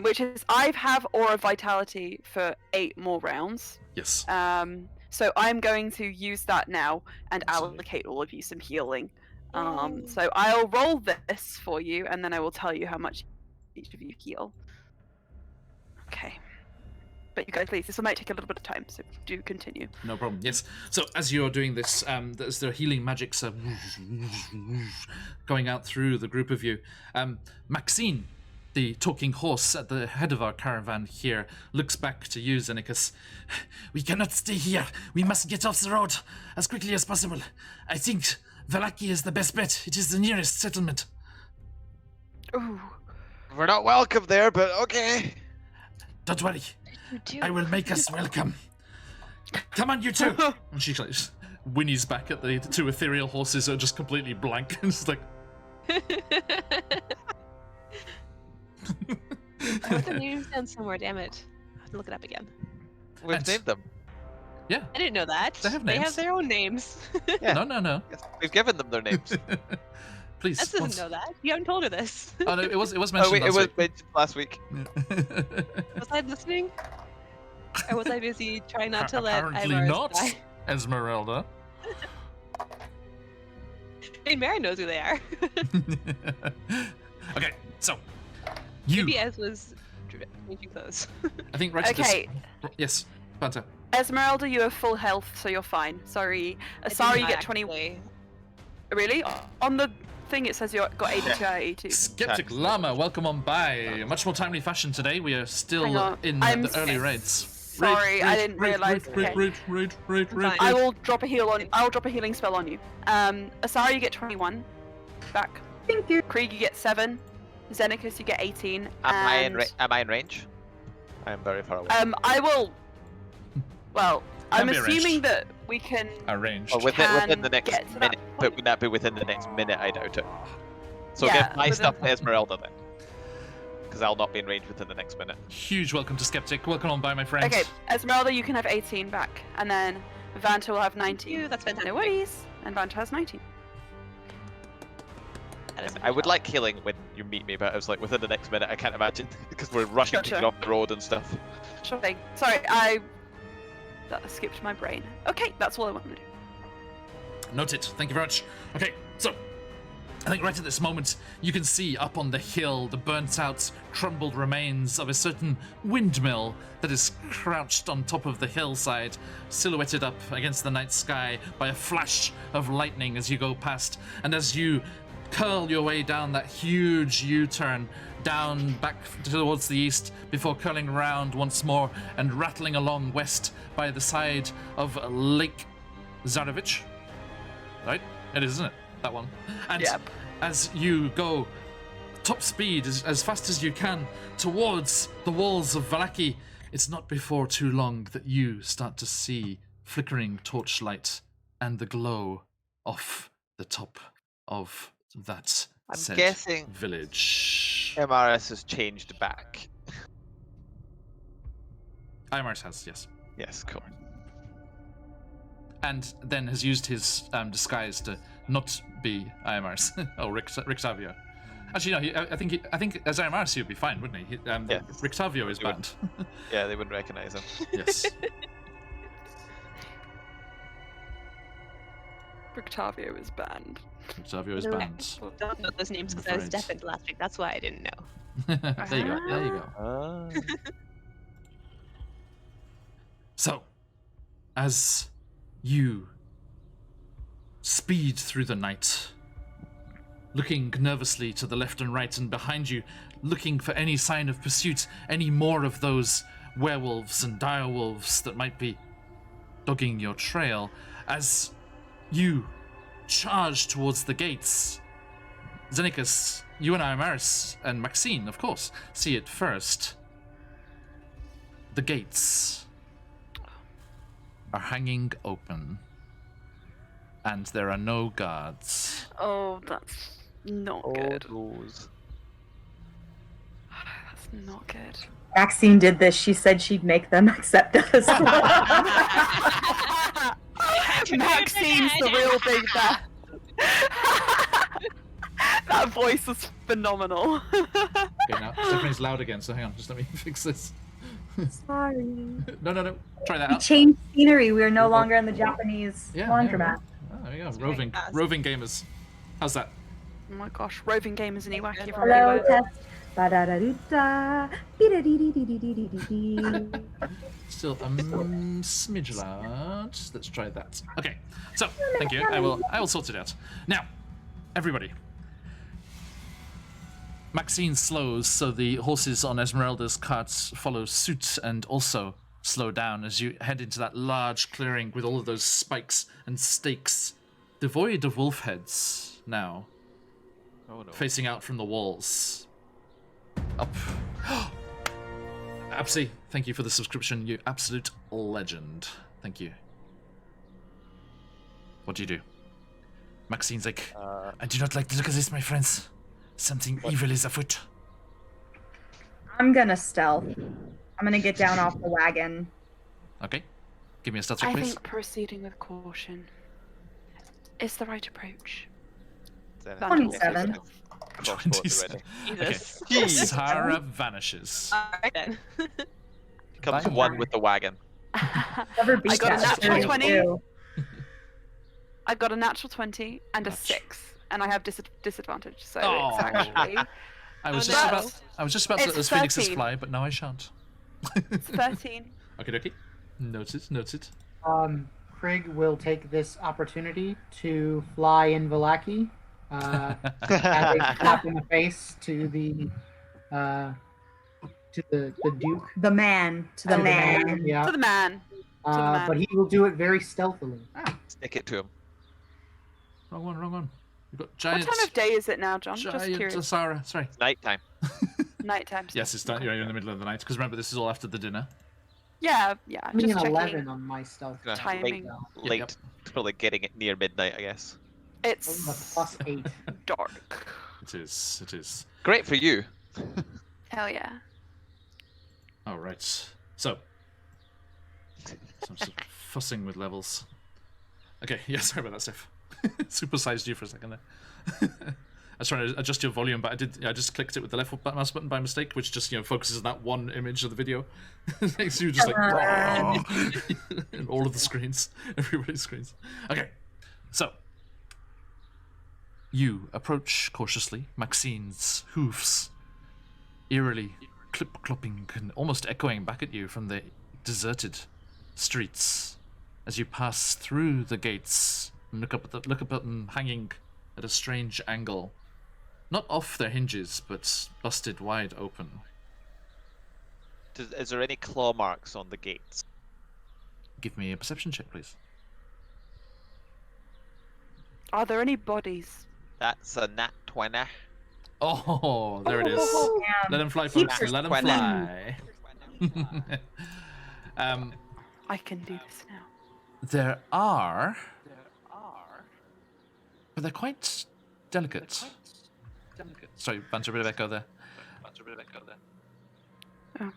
Which is I have Aura Vitality for 8 more rounds.
Yes.
So I'm going to use that now and
Absolutely.
allocate all of you some healing. So I'll roll this for you, and then I will tell you how much each of you heal. Okay. But you guys, please, this might take a little bit of time, so do continue.
No problem. Yes. So as you're doing this, as the healing magics are going out through the group of you, Maxine, the talking horse at the head of our caravan here, looks back to you, Xenicus. We cannot stay here. We must get off the road as quickly as possible. I think Valaki is the best bet. It is the nearest settlement.
Ooh.
We're not welcome there, but okay.
Don't worry. I will make us welcome. Come on, you two. And she like whinnies back at the two ethereal horses who are just completely blank. And it's like,
I wrote their names down somewhere, damn it. I have to look it up again.
We've
And-
named them.
yeah.
I didn't know that.
They have
They
names.
have their own names.
Yeah.
No.
Yes, we've given them their names.
Please.
Jess doesn't
once-
know that. You haven't told her this.
Oh no, it was
Oh
mentioned
wait, it
last
was
week.
mentioned last week.
Was I listening? Or was I busy trying not to let
Apparently
Ivar's
not,
die?
Esmeralda.
Hey, Mary knows who they are.
Okay, so you.
Maybe Ez was changing clothes.
I think right at this.
Okay,
Yes, Vanta.
Esmeralda, you have full health, so you're fine. Sorry. Asari, you get 20.
Actually.
Really? On the thing it says you got 82 out of 82.
Skeptic
Tax.
Llama, welcome on by. Much more timely fashion today. We are
Hang
still
on,
in
I'm
the early
s-
raids.
Sorry, I didn't realise. Okay.
Raid.
Fine.
I will drop a heal on. I'll drop a healing spell on you. Asari, you get 21 back.
Thank you.
Krieg, you get 7. Xenicus, you get 18.
Am
and,
I in range? I am very far away.
I will. Well, I'm
Can be arranged.
assuming that we can.
Arranged.
Oh, within
can
the next
get to that
minute, but would that be within the next minute? I doubt it. So
Yeah,
give my
within-
stuff to Esmeralda then, because I'll not be in range within the next minute.
Huge welcome to Skeptic. Welcome on by, my friend.
Okay, Esmeralda, you can have 18 back, and then Vanta will have 19.
You, that's fantastic.
No worries. And Vanta has 19.
That is
I would like healing when you meet me, but I was like within the next minute. I can't imagine because we're rushing to
Gotcha.
get off the road and stuff.
Sure thing. Sorry, that skipped my brain. Okay, that's all I wanted to do.
Noted. Thank you very much. Okay, so I think right at this moment you can see up on the hill the burnt out, crumbled remains of a certain windmill that is crouched on top of the hillside, silhouetted up against the night sky by a flash of lightning as you go past. And as you curl your way down that huge U-turn, down back towards the east, before curling around once more and rattling along west by the side of Lake Zarovich. Right? It is, isn't it? That one. And
Yep.
as you go top speed, as fast as you can, towards the walls of Vallaki, it's not before too long that you start to see flickering torchlight and the glow off the top of that
I'm
said
guessing
village.
MRS has changed back.
Imars has, yes.
Yes, cool.
And then has used his disguise to not be Imars. Oh, Rictavio. Actually, no. I think as Imars he would be fine, wouldn't he?
Yeah.
Rictavio is
He would.
banned.
Yeah, they wouldn't recognize him.
Yes.
Octavio is banned.
Rictavio is
No.
banned.
I don't know those names because I was
Right.
deafened last week. That's why I didn't know.
There you go. There you go.
Ah.
So, as you speed through the night, looking nervously to the left and right and behind you, looking for any sign of pursuit, any more of those werewolves and direwolves that might be dogging your trail, as you charge towards the gates. Xenicus, you and Imaris and Maxine, of course, see it first. The gates are hanging open, and there are no guards.
Oh, that's not good.
Those.
That's not good.
Maxine did this. She said she'd make them accept us.
Maxine's the real big bad. That voice was phenomenal.
Okay, now Stephanie's loud again, so hang on, just let me fix this.
Sorry.
No. Try that
We
out.
changed scenery. We are no longer in the Japanese
Yeah,
laundromat.
Oh, there you go.
That's
Roving,
very fast.
roving gamers. How's that?
Oh my gosh, roving gamers and wacky from
Hello,
everywhere.
test. Ba-da-da-doo-da. Be-da-dee-dee-dee-dee-dee-dee.
Still a smidge loud. Let's try that. Okay, so thank you. I will sort it out. Now, everybody. Maxine slows, so the horses on Esmeralda's carts follow suit and also slow down as you head into that large clearing with all of those spikes and stakes, devoid of wolf heads now,
Oh no.
facing out from the walls. Up. Apsy, thank you for the subscription, you absolute legend. Thank you. What do you do? Maxine's like, I do not like the look of this, my friends. Something evil is afoot.
I'm gonna stealth. I'm gonna get down off the wagon.
Okay. Give me a stat check,
I
please.
think proceeding with caution is the right approach.
Then
27.
crossbow at the ready.
Jesus.
Jeez.
Sarah vanishes.
Alright then.
Comes
Bye.
one with the wagon.
Never beat
I got a
that
natural
32.
20. I got a natural 20 and a
Ouch.
6, and I have disadvantage, so
Oh.
it's actually
I was
Oh,
just
no.
about to let
It's
those phoenixes
13.
fly, but now I shan't.
13.
Okay. Noted.
Krieg will take this opportunity to fly in Vallaki. Have a slap in the face to the Duke.
The man. To the
To
man.
Yeah.
To the man. the man.
But he will do it very stealthily.
Stick it to him.
Wrong one. You've got
What
giant.
time of day is it now, John? Just
Giant
curious.
Sarah. Sorry.
Nighttime.
Nighttime.
Yes, it's done. You're in the middle of the night. Because remember, this is all after the dinner.
Yeah.
I'm
Just
an
checking.
11 on my stealth.
Gonna
Timing.
Late,
Yep.
probably getting it near midnight, I guess.
It's
+8.
dark.
It is.
Great for you.
Hell yeah.
All right. So I'm just fussing with levels. Okay. Yeah. Sorry about that, Steph. Supersized you for a second there. I was trying to adjust your volume, but I just clicked it with the left mouse button by mistake, which just focuses on that one image of the video. Makes you just like in all of the screens, everybody's screens. Okay, so you approach cautiously. Maxine's hoofs eerily clip-clopping and almost echoing back at you from the deserted streets as you pass through the gates and look up at them hanging at a strange angle. Not off their hinges, but busted wide open.
Is there any claw marks on the gates?
Give me a perception check, please.
Are there any bodies?
That's a nat 20.
Oh, there it is.
Damn.
Let him fly,
Keep
folks.
your
Let him
sweat
fly.
I can do this now.
There are, but they're quite delicate. Sorry, bunch of bit of echo there.
Oh.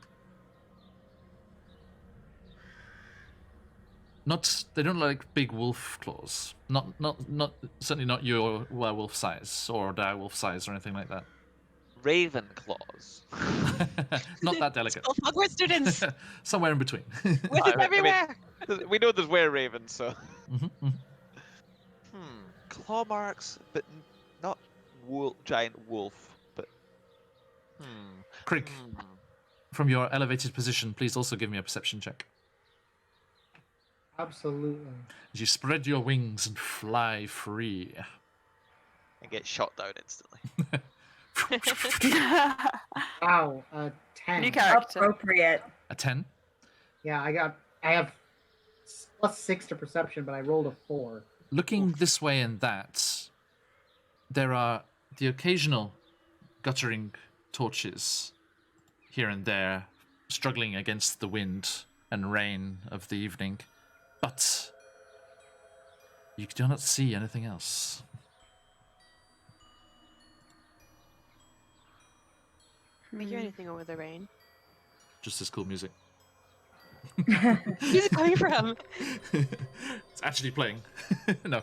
They don't look like big wolf claws. Not certainly not your werewolf size or direwolf size or anything like that.
Raven claws.
Not that delicate.
All Hogwarts students,
Somewhere in between.
wizards everywhere.
We know there's were-ravens, so...
Mhm, mhm.
Claw marks, but not giant wolf, but...
Krieg, from your elevated position, please also give me a perception check.
Absolutely.
As you spread your wings and fly free.
And get shot down instantly.
Wow, 10.
New character.
Appropriate.
A 10.
Yeah, I have +6 to perception, but I rolled a 4.
Looking this way and that, there are the occasional guttering torches here and there, struggling against the wind and rain of the evening, but you do not see anything else.
We hear anything over the rain?
Just this cool music.
Who's it coming from?
It's actually playing. No.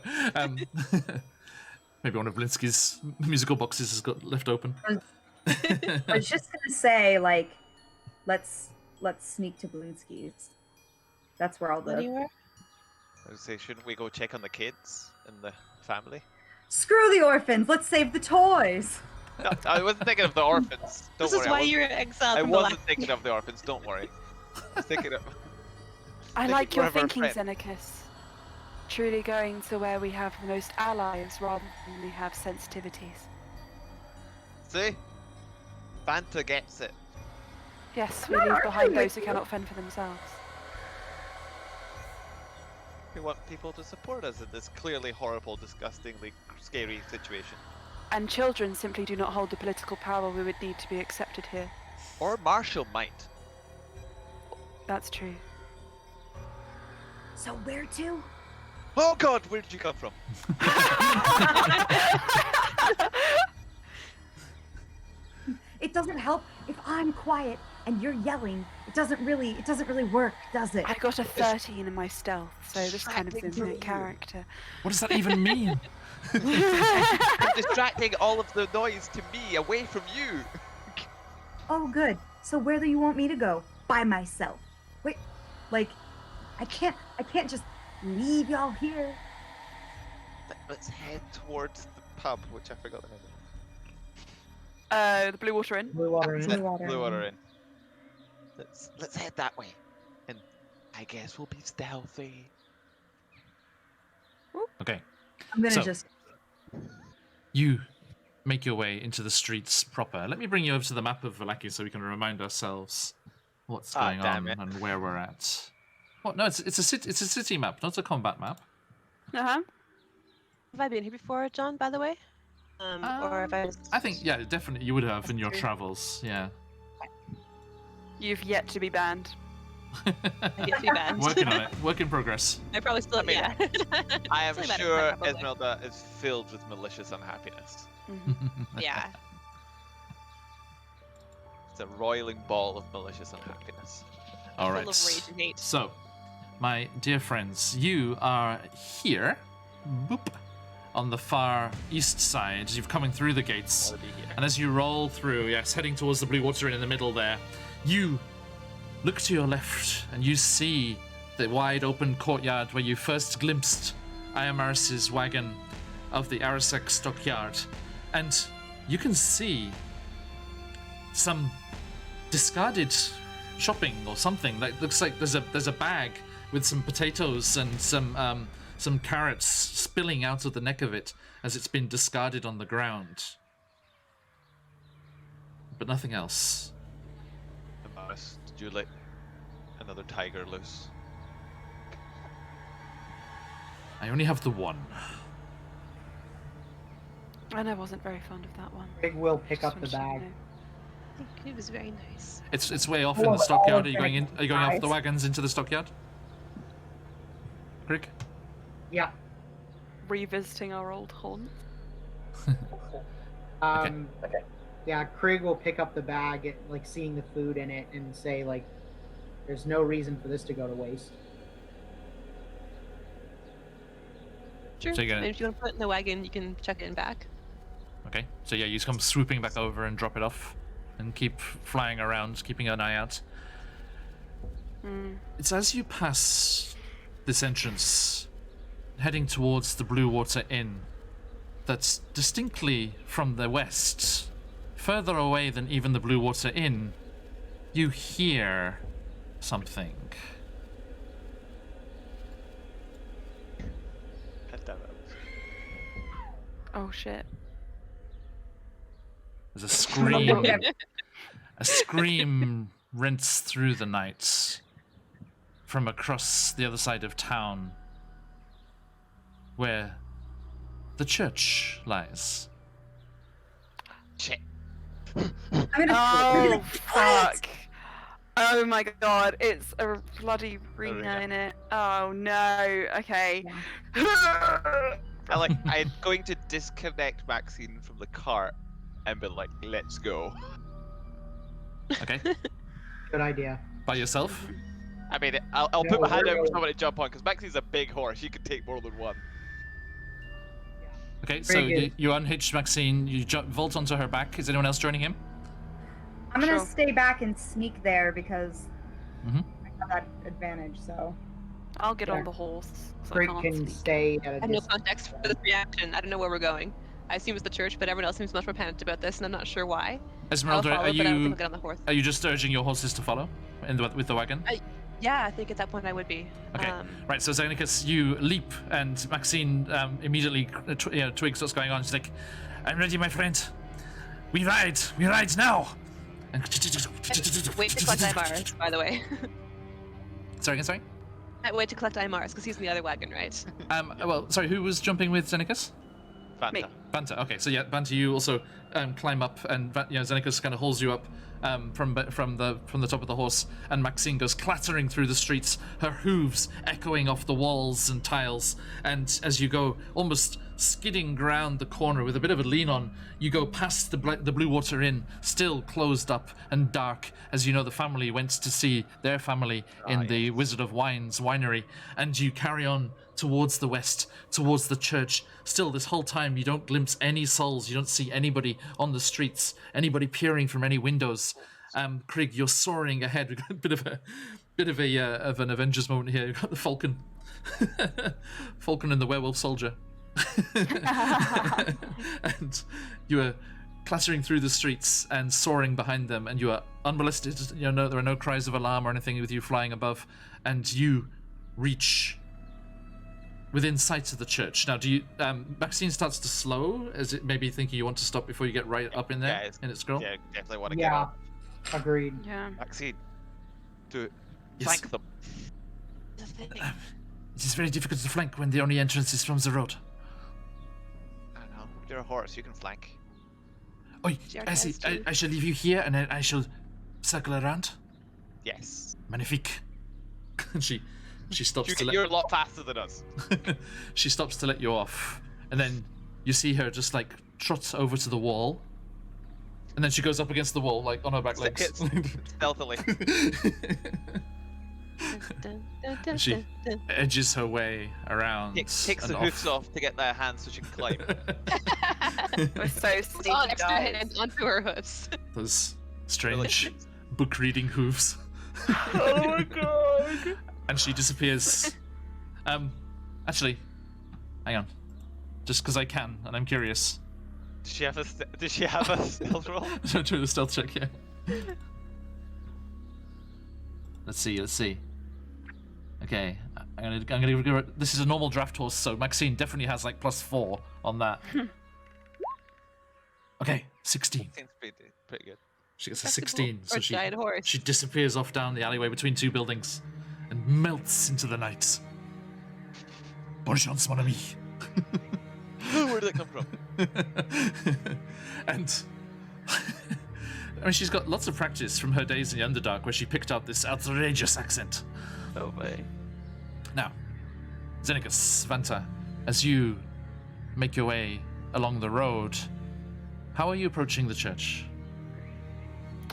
Maybe one of Blinsky's musical boxes has got left open.
I was just gonna say, like, let's sneak to Blinsky's. That's where all the
Anywhere?
I would say, shouldn't we go check on the kids and the family?
screw the orphans. Let's save the toys.
No, I wasn't thinking of the orphans. Don't
This
worry.
is why you're exiled
I
from the
wasn't
land.
thinking of the orphans. Don't worry. I was thinking of.
I
Thank
like
you
your
for our
thinking,
friend.
Xenacus. Truly going to where we have the most allies rather than we have sensitivities.
See? Fanta gets it.
Yes, we
Not
leave
arguing
behind
with
those who
you.
cannot fend for themselves.
We want people to support us in this clearly horrible, disgustingly scary situation.
And children simply do not hold the political power we would need to be accepted here.
Or Marshall might.
That's true.
So where to?
Oh God, where did you come from?
It doesn't help if I'm quiet and you're yelling. It doesn't really work, does it?
I got a 13 in my stealth, so this kind of is in
Distracting you.
character.
What does that even mean?
I'm distracting all of the noise to me, away from you.
Oh, good. So where do you want me to go? By myself. Wait, like, I can't just leave y'all here.
Let's head towards the pub, which I forgot the name of.
The Blue Water Inn.
Blue water in.
Blue Water.
Blue Water Inn. Let's head that way, and I guess we'll be stealthy.
Okay.
I'm gonna
So-
just.
You make your way into the streets proper. Let me bring you over to the map of Vallaki so we can remind ourselves what's
Ah,
going
damn
on
it.
and where we're at. What? No, it's a city map, not a combat map.
Uh-huh.
Have I been here before, John, by the way? Or have I just...
I think, yeah, definitely you would have in your travels. Yeah.
You've yet to be banned.
I get to be banned.
Working on it. Work in progress.
I probably still,
I mean,
yeah.
I am
Still better
sure
than that, probably.
Esmeralda is filled with malicious unhappiness.
Yeah.
It's a roiling ball of malicious unhappiness.
All
Full
right.
of rage and hate.
So, my dear friends, you are here, boop, on the far east side. You're coming through the gates,
I'll be here.
and as you roll through, yes, heading towards the Blue Water Inn in the middle there, you look to your left and you see the wide open courtyard where you first glimpsed Ayamaris's wagon of the Arasek stockyard, and you can see some discarded shopping or something. Like, looks like there's a bag with some potatoes and some carrots spilling out of the neck of it as it's been discarded on the ground. But nothing else.
Amaris, did you let another tiger loose?
I only have the one.
And I wasn't very fond of that one.
Craig will pick
Just
up the
want you to
bag.
know.
I think it was very nice.
It's way off
Oh,
in the
oh,
stockyard. Are
it's
you going in?
gonna
Are you going off the
nice.
wagons into the stockyard? Crick?
Yeah.
Revisiting our old haunts.
Okay. Yeah, Krieg will pick up the bag, like seeing the food in it, and say like, "There's no reason for this to go to waste."
Sure.
So you're
And
gonna-
if you want to put it in the wagon, you can chuck it in back.
Okay, so yeah, you just come swooping back over and drop it off, and keep flying around, keeping an eye out. It's as you pass this entrance, heading towards the Blue Water Inn, that's distinctly from the west, further away than even the Blue Water Inn, you hear something.
God damn it.
Oh shit.
There's a scream. A scream rents through the night from across the other side of town, where the church lies.
Shit.
I'm gonna
Oh fuck. Oh my god, it's a bloody arena
Arena.
in it. Oh no. Okay.
I'm going to disconnect Maxine from the cart and be like, let's go.
Okay,
Good idea.
by yourself.
I mean, I'll
No,
put my hand
we're
out for
going.
someone to jump on, because Maxine's a big horse. She can take more than one.
Okay, so
Very
you,
good.
you unhitch Maxine. You vault onto her back. Is anyone else joining him?
I'm gonna
Sure.
stay back and sneak there because
Mhm.
I have that advantage. So
I'll get
Yeah.
on the horse. So I
Krieg
can't
can
sneak.
stay at
I
a
have no
distance.
context for this reaction. I don't know where we're going. I assume it's the church, but everyone else seems much more panicked about this, and I'm not sure why. I'll
Esmeralda,
follow,
are
but I don't think
you
I'll get on the horse.
just urging your horses to follow with the wagon?
Yeah, I think at that point I would be.
Okay. Right, so Xenicus, you leap, and Maxine immediately twigs what's going on. She's like, "I'm ready, my friend. We ride now." And
Wait to collect Imars, by the way.
Sorry.
Wait to collect Imars, because he's in the other wagon, right?
Well, sorry, who was jumping with Xenicus?
Fanta.
Me.
Banta. Okay, so yeah, Banta, you also climb up, and Xenicus kind of hauls you up from the top of the horse, and Maxine goes clattering through the streets, her hooves echoing off the walls and tiles. And as you go, almost skidding round the corner with a bit of a lean on, you go past the Blue Water Inn, still closed up and dark, as you know the family went to see their family in the Wizard of Wines winery, and you carry on towards the west, towards the church. Still, this whole time, you don't glimpse any souls. You don't see anybody on the streets, anybody peering from any windows. Krieg, you're soaring ahead. We've got a bit of an Avengers moment here. We've got the Falcon, Falcon and the Werewolf Soldier, and you are clattering through the streets and soaring behind them, and you are unmolested. You know, there are no cries of alarm or anything with you flying above, and you reach within sight of the church. Now, do you? Maxine starts to slow, as it maybe thinking you want to stop before you get right up in there
Yeah, it's-
in its scroll.
Yeah, definitely want to get
Yeah,
up.
agreed.
Yeah.
Maxine, to
Yes.
flank them.
The thing.
It is very difficult to flank when the only entrance is from the road.
I don't know. You're a horse, you can flank.
Oh,
She
I
already
see.
has two.
I shall leave you here, and I shall circle around.
Yes.
Magnifique. And she stops to let
You're a lot faster than us.
she stops to let you off, and then you see her just like trot over to the wall, and then she goes up against the wall like on her back legs.
Stealthily.
Dun, dun, dun,
She-
dun, dun.
Edges her way around.
Takes
and
the hoofs off to get their hands so she can climb.
We're so
Puts
sneaky,
on extra
guys.
hands onto her hoofs.
Those strange book reading hooves.
Oh my god.
And she disappears. Actually, hang on. Just because I can, and I'm curious.
Does she have a stealth roll?
I'm doing a stealth check here. Let's see. Okay. I'm gonna give it. This is a normal draft horse, so Maxine definitely has like +4 on that. Okay, 16.
Seems pretty good.
She gets a
Respectable
16,
for
so
a giant horse.
she disappears off down the alleyway between two buildings and melts into the night. Bonne chance, mon ami.
Where did that come from?
And I mean, she's got lots of practice from her days in the Underdark, where she picked up this outrageous accent.
Oh boy.
Now, Xenicus, Vanta, as you make your way along the road, how are you approaching the church?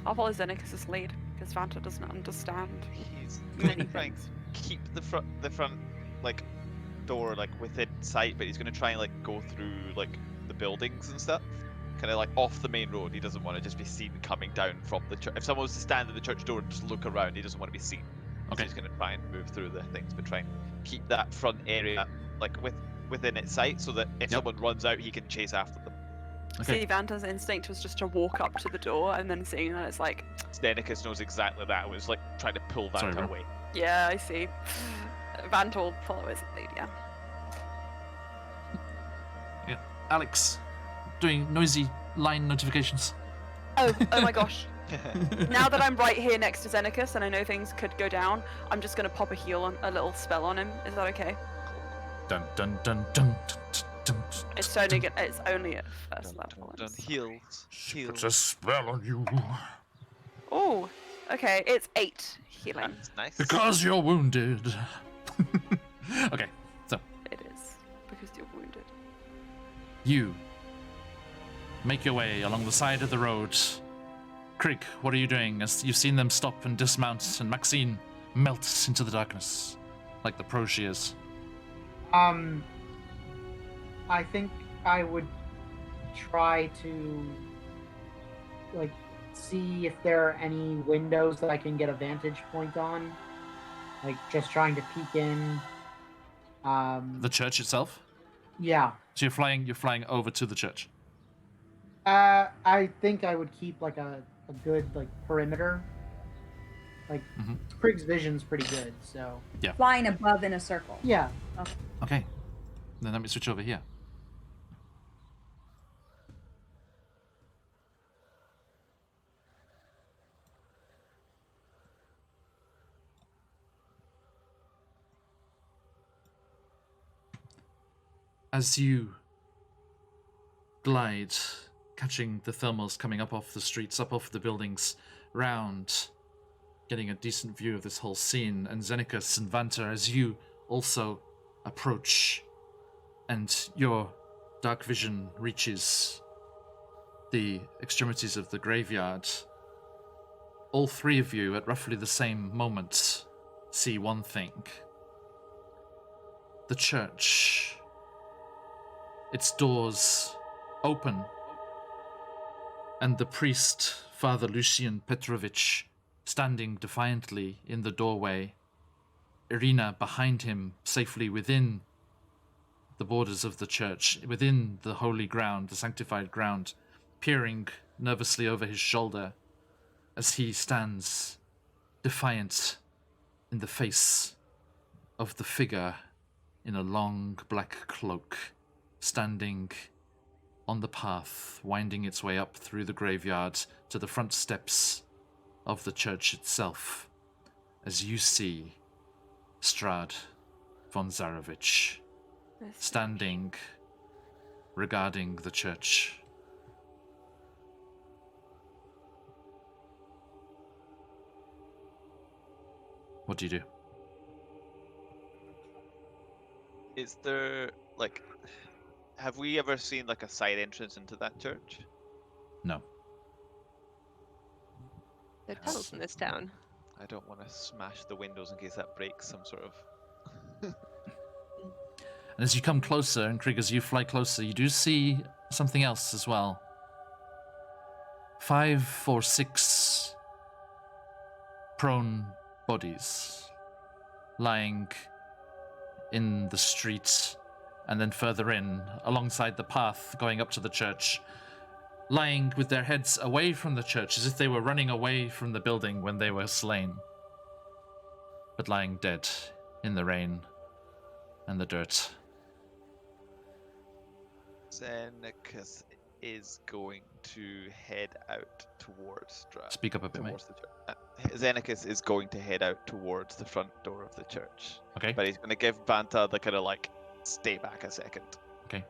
I'll follow Xenicus' lead because Vanta doesn't understand
He's
many
gonna try and
things.
keep the front like door like within sight, but he's gonna try and like go through like the buildings and stuff, kind of like off the main road. He doesn't want to just be seen coming down from the church. If someone was to stand at the church door and just look around, he doesn't want to be seen.
Okay.
So he's gonna try and move through the things, but try and keep that front area like within its sight, so that if someone runs out, he can chase after them.
Okay.
See, Vanta's instinct was just to walk up to the door, and then seeing that it's like,
Stenicus knows exactly that. It was like trying to pull that
Sorry, bro.
away.
yeah, I see. Vanta will follow his lead, yeah.
Yeah. Alex, doing noisy line notifications.
Oh my gosh. Now that I'm right here next to Xenicus and I know things could go down, I'm just gonna pop a little spell on him. Is that okay?
Dun dun dun dun dun dun.
It's only at first level.
Done. Heals.
Puts a spell on you.
Oh, okay. It's 8 healing.
That's nice.
Because you're wounded. Okay, so
It is because you're wounded.
you make your way along the side of the road. Krieg, what are you doing as you've seen them stop and dismount, and Maxine melts into the darkness like the pro she is?
I think I would try to like see if there are any windows that I can get a vantage point on. Like just trying to peek in.
The church itself?
Yeah.
So you're flying over to the church.
I think I would keep like a good like perimeter. Like Krieg's vision's pretty good, so
Flying above in a circle.
yeah.
Okay. Then let me switch over here. As you glide, catching the thermals coming up off the streets, up off the buildings, round, getting a decent view of this whole scene, and Xenicus and Vanta, as you also approach, and your dark vision reaches the extremities of the graveyard, all three of you, at roughly the same moment, see one thing. The church, its doors open, and the priest, Father Lucian Petrovich, standing defiantly in the doorway, Irina behind him, safely within the borders of the church, within the holy ground, the sanctified ground, peering nervously over his shoulder as he stands defiant in the face of the figure in a long black cloak, standing on the path, winding its way up through the graveyard to the front steps of the church itself, as you see Strahd von Zarovich standing, regarding the church. What do you do?
Is there like, have we ever seen like a side entrance into that church?
No.
There are tunnels in this town.
I don't want to smash the windows in case that breaks some sort of.
And as you come closer, and Krieg, as you fly closer, you do see something else as well. 5 or 6 prone bodies lying in the street, and then further in, alongside the path going up to the church, lying with their heads away from the church, as if they were running away from the building when they were slain, but lying dead in the rain and the dirt.
Xenacus is going to head out towards Strahd.
Speak up a bit, mate.
Towards the church. Xenacus is going to head out towards the front door of the church.
Okay.
But he's going to give Vanta the kind of like, stay back a second.
Okay.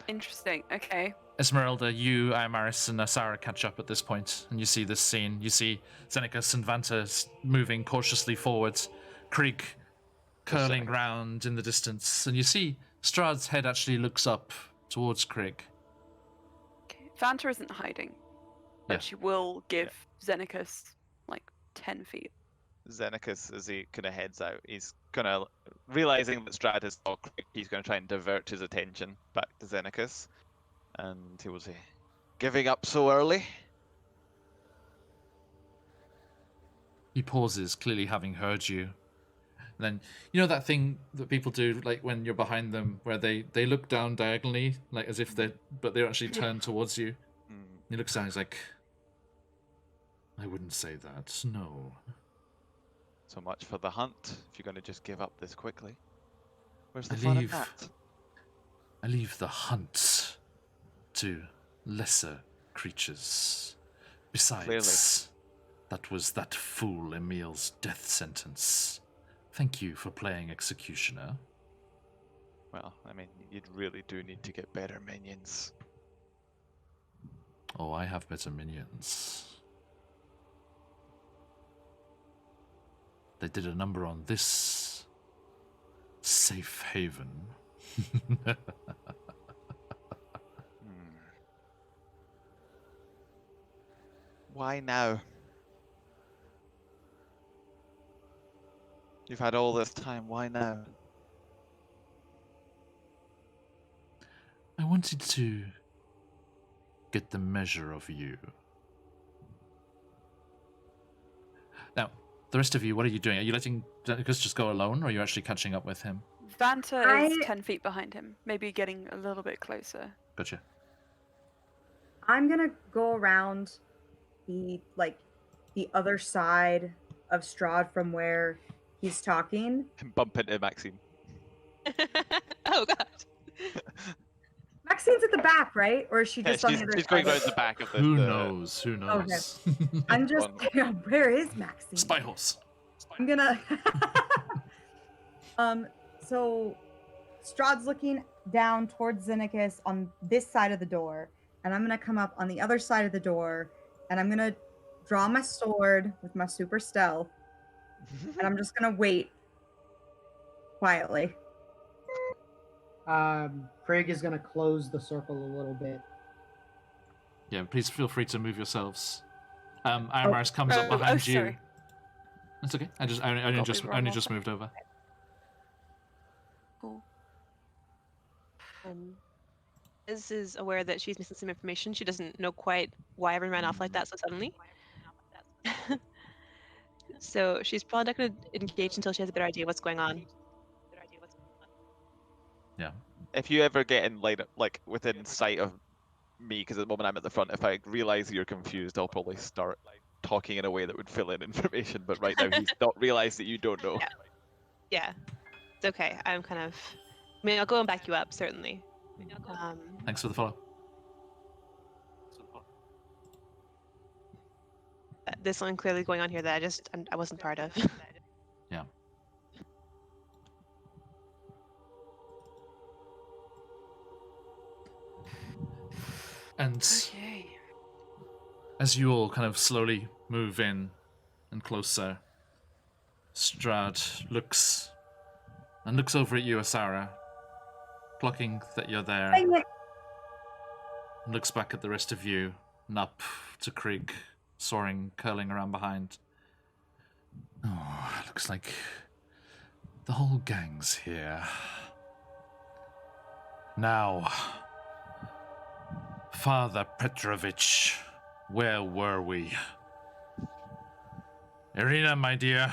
Interesting. Okay.
Esmeralda, you, Amaris, and Asara catch up at this point, and you see this scene. You see Xenacus and Vanta moving cautiously forwards, Krieg curling round in the distance, and you see Strahd's head actually looks up towards Krieg.
Okay. Vanta isn't hiding, but
Yeah.
she will give Xenacus like 10 feet.
Xenacus, as he kind of heads out, he's kind of realizing that Strahd is all quick. He's going to try and divert his attention back to Xenacus, and he will say, "Giving up so early?"
He pauses, clearly having heard you. And then, you know that thing that people do, like when you're behind them, where they look down diagonally, like as if but they're actually turned towards you. He looks down, he's like, I wouldn't say that, no.
So much for the hunt, if you're going to just give up this quickly. Where's the
I
fun in
leave-
that?
I leave the hunt to lesser creatures. Besides, that was that fool Emil's death sentence. Thank you for playing executioner.
Well, I mean, you really do need to get better minions.
Oh, I have better minions. They did a number on this safe haven.
Why now? You've had all this time, why now?
I wanted to get the measure of you. Now, the rest of you, what are you doing? Are you letting Xenacus just go alone, or are you actually catching up with him?
Vanta is 10 feet behind him, maybe getting a little bit closer.
Gotcha.
I'm gonna go around the other side of Strahd from where he's talking.
And bump into Maxine.
Oh god.
Maxine's at the back, right? Or is she just on the other
she's going
side?
round the back of the...
Who
the-
knows? Who knows?
I'm just where is Maxine?
Spy horse.
I'm gonna so Strahd's looking down towards Xenacus on this side of the door, and I'm gonna come up on the other side of the door, and I'm gonna draw my sword with my super stealth, and I'm just gonna wait quietly.
Craig is gonna close the circle a little bit.
Yeah, please feel free to move yourselves. Amaris comes up behind you.
Sorry.
That's okay. I
Got me wrong
just
one
moved over.
Cool.
Liz is aware that she's missing some information. She doesn't know quite why everyone ran off like that so suddenly. So she's probably not going to engage until she has a better idea what's going on.
Yeah.
If you ever get in line, like within sight of me, because at the moment I'm at the front, if I realize you're confused, I'll probably start talking in a way that would fill in information. But right now, he's not realized that you don't know.
Yeah, it's okay. I'm kind of. I mean, I'll go and back you up certainly.
Thanks for the follow.
There's something clearly going on here that I wasn't part of.
Yeah. And
Okay.
as you all kind of slowly move in and closer, Strahd looks over at you, Asara, clocking that you're there,
Dang it.
and looks back at the rest of you, and up to Krieg, soaring, curling around behind. Oh, looks like the whole gang's here. Now, Father Petrovich, where were we? Irina, my dear,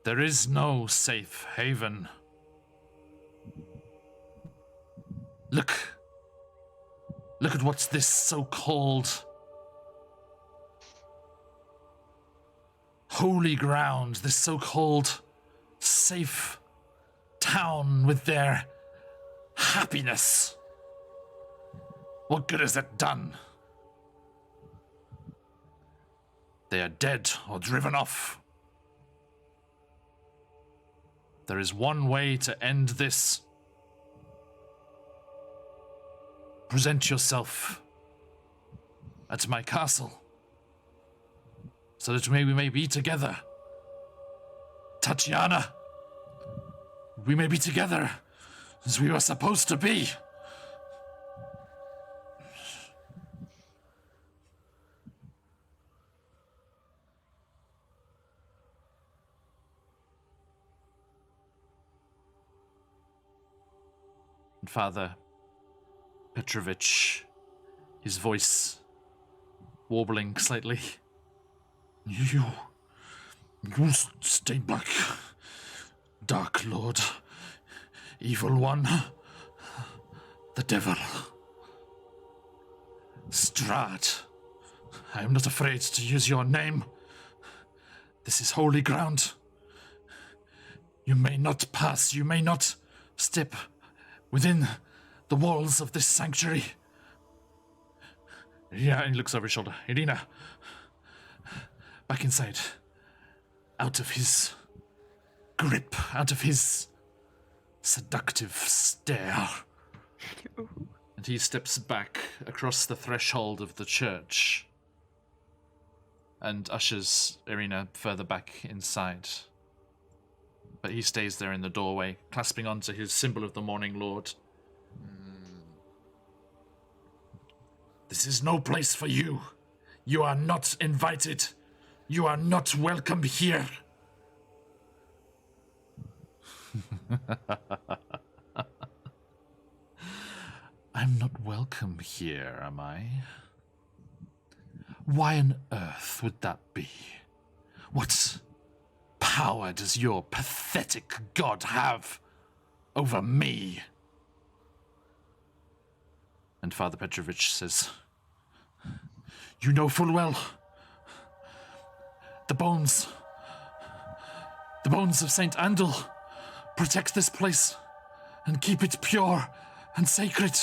there is no safe haven. Look at what's this so-called holy ground, this so-called safe town with their happiness. What good has that done? They are dead or driven off. There is one way to end this. Present yourself at my castle, so that we may be together. Tatiana, we may be together as we were supposed to be. And Father Petrovich, his voice warbling slightly. You stay back, Dark Lord, Evil One, the Devil. Strahd, I am not afraid to use your name. This is holy ground. You may not pass, you may not step within the walls of this sanctuary. Yeah, and he looks over his shoulder. Irina, back inside. Out of his grip, out of his seductive stare. And he steps back across the threshold of the church and ushers Irina further back inside. But he stays there in the doorway, clasping onto his symbol of the Morning Lord. This is no place for you. You are not invited. You are not welcome here. I'm not welcome here, am I? Why on earth would that be? What power does your pathetic god have over me? And Father Petrovich says, you know full well, the bones of Saint Andal protect this place and keep it pure and sacred.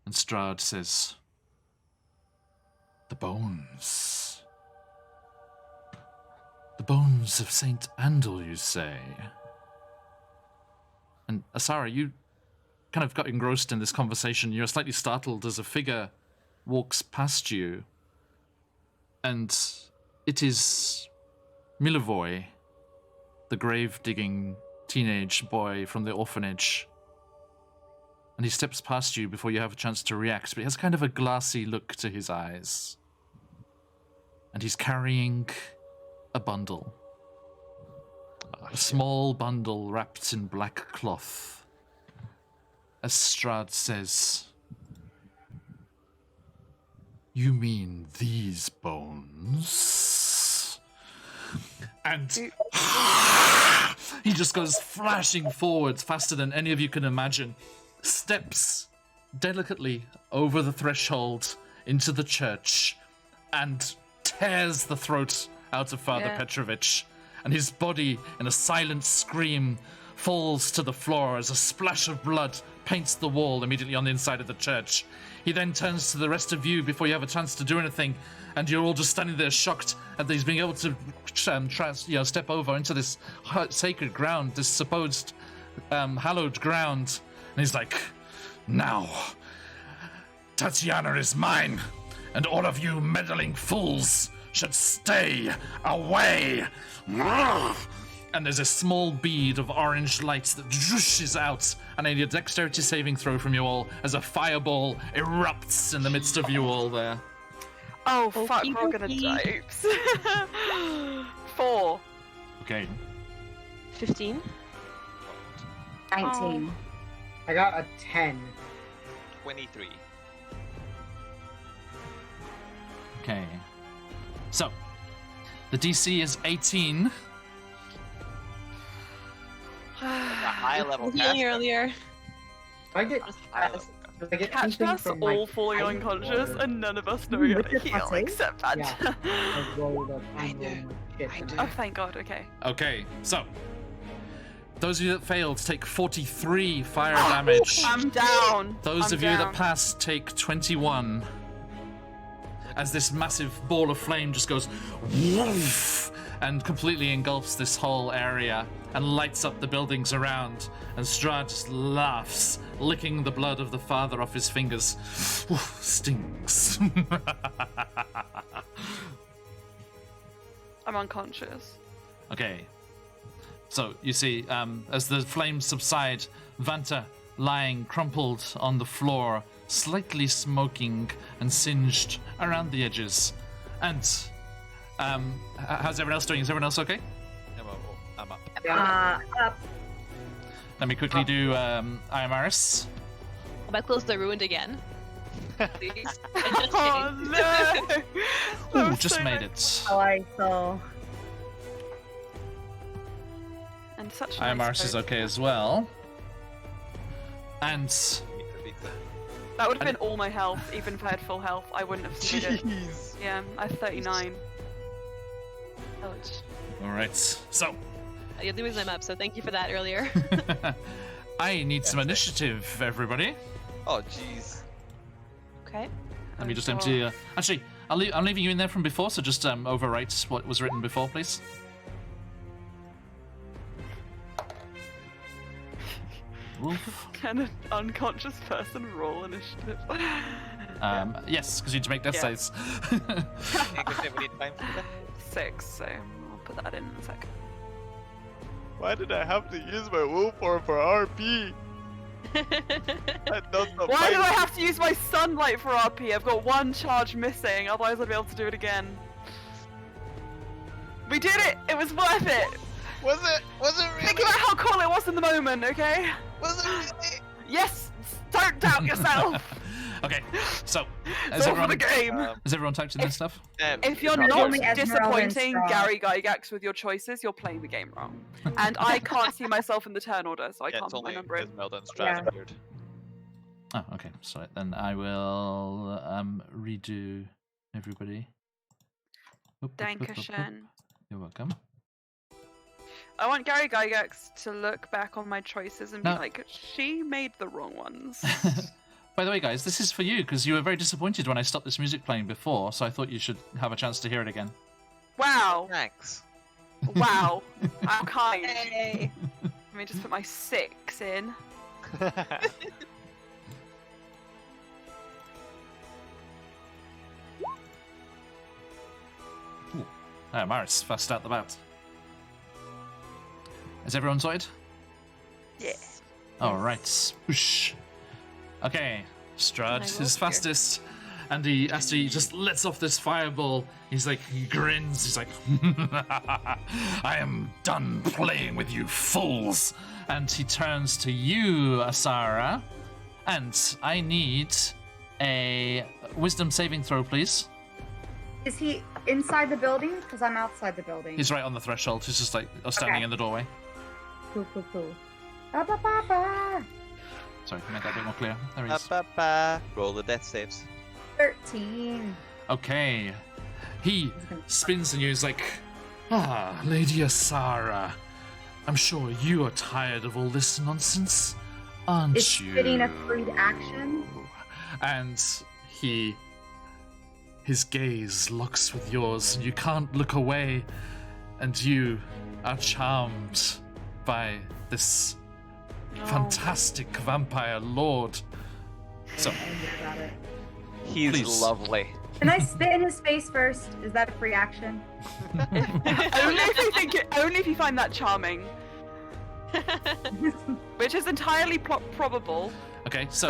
And Strahd says, the bones of Saint Andal, you say? And Asara, you kind of got engrossed in this conversation. You're slightly startled as a figure walks past you. And it is Milivoy, the grave-digging teenage boy from the orphanage. And he steps past you before you have a chance to react, but he has kind of a glassy look to his eyes. And he's carrying a bundle. A small bundle wrapped in black cloth. As Strahd says, you mean these bones? And he just goes flashing forwards faster than any of you can imagine, steps delicately over the threshold into the church, and tears the throat out of Father Petrovich. And his body, in a silent scream, falls to the floor as a splash of blood paints the wall immediately on the inside of the church. He then turns to the rest of you before you have a chance to do anything, and you're all just standing there shocked at he's being able to step over into this sacred ground, this supposed hallowed ground. And he's like, now, Tatiana is mine, and all of you meddling fools should stay away. And there's a small bead of orange light that whooshes out, and I need a dexterity saving throw from you all as a fireball erupts in the midst of you all there.
Oh, fuck, we're all gonna die. Oops. 4.
Okay.
15.
19.
I got a 10.
23.
Okay. So, the DC is 18.
A high level
Healing earlier.
I get. Do I get
Catch
anything
us
from
all
my
falling
height,
unconscious
or-
and none of us knowing how
With
to
your
heal
plus
except that.
Yeah. I rolled a
I
fine
do.
roll my shit,
I
and
do.
Oh, thank God. Okay.
Okay, so those of you that failed take 43 fire damage.
I'm down.
Those
I'm
of you that
down.
passed take 21. As this massive ball of flame just goes woof and completely engulfs this whole area and lights up the buildings around. And Strahd just laughs, licking the blood of the father off his fingers. Oof, stings.
I'm unconscious.
Okay. So you see, as the flames subside, Vanta lying crumpled on the floor, slightly smoking and singed around the edges. And how's everyone else doing? Is everyone else okay?
I'm up.
Up.
Let me quickly do Iamaris.
Am I close to the ruined again? Please.
Oh no! That
Ooh,
was
just
so
made
nice.
it.
Oh, I saw.
And such a nice
Iamaris is
code.
okay as well. And
That would have been all my health, even if I had full health. I wouldn't have seen it.
Jeez.
Yeah, I have 39.
Ouch.
all right, so
You're the reason I'm up, so thank you for that earlier.
I need some initiative, everybody.
Oh, jeez.
Okay.
Let me
Oh,
just
God.
empty. Actually, I'm leaving you in there from before, so just overwrite what was written before, please. Wolf.
Can an unconscious person roll initiative?
Yes, because you need to make death
Yeah.
saves.
We need time for that.
6, so I'll put that in a second.
Why did I have to use my will form for RP? That does not
Why
fight.
do I have to use my sunlight for RP? I've got 1 charge missing, otherwise I'd be able to do it again. We did it! It was worth it!
Was it? Was it
Think
really?
about how cool it was in the moment, okay?
Was it really?
Yes! Don't doubt yourself!
Okay, so
It's all for the game!
has everyone typed in their stuff?
If you're
probably
not
only Esmeralda and
disappointing
Strahd.
Gary Gygax with your choices, you're playing the game wrong. And I can't see myself in the turn order, so I
Yeah,
can't
it's
put my
only
number in.
Esmeralda and Strahd
Yeah.
appeared.
Oh, okay. So then I will redo everybody. Oop, oop, oop, oop, oop.
Dankeschön.
You're welcome.
I want Gary Gygax to look back on my choices and be
No.
like, she made the wrong ones.
By the way, guys, this is for you because you were very disappointed when I stopped this music playing before, so I thought you should have a chance to hear it again.
Wow.
Thanks.
Wow. How kind.
Hey.
Let me just put my 6 in.
Maris, first out the bout. Is everyone sorted?
Yeah.
All right. Whoosh. Okay, Strahd
I will
is fastest, and he as he just lets off this fireball, he grins. He's like, "I am done playing with you fools." And he turns to you, Asara, and I need a wisdom saving throw, please.
Is he inside the building? Because I'm outside the building.
He's right on the threshold. He's just like standing
Okay.
in the doorway.
Cool, cool, cool. Ba, ba, ba, ba.
Sorry, make that a bit more clear. There he is.
Ba-ba-ba. Roll the death saves.
13.
Okay. He spins on you. He's like, "Ah, Lady Asara, I'm sure you are tired of all this nonsense, aren't
Is
you?"
spitting a freed action?
And his gaze locks with yours, and you can't look away, and you are charmed by this fantastic vampire lord. So,
Got it.
He's
Please.
lovely.
Can I spit in his face first? Is that a free action?
Only if you find that charming. Which is entirely probable.
okay, so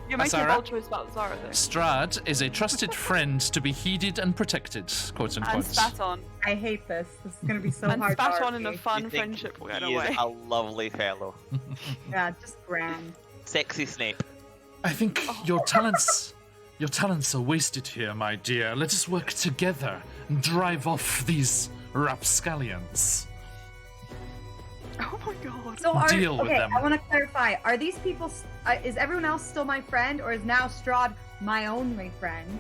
you're making a
Asara?
bold choice about Zara though.
Strahd is a trusted friend to be heeded and protected, quote
And
unquote.
spat on.
I hate this. This is gonna be so
And
hard.
spat
to
on in a
RP.
fun
You think
friendship kind of
He
way.
is a lovely fellow.
Yeah, just grand.
Sexy Snape.
I think
Oh.
your talents are wasted here, my dear. Let us work together and drive off these rapscallions.
Oh my god.
So are
Deal with
okay.
them.
I want to clarify. Are these people? Is everyone else still my friend, or is now Strahd my only friend?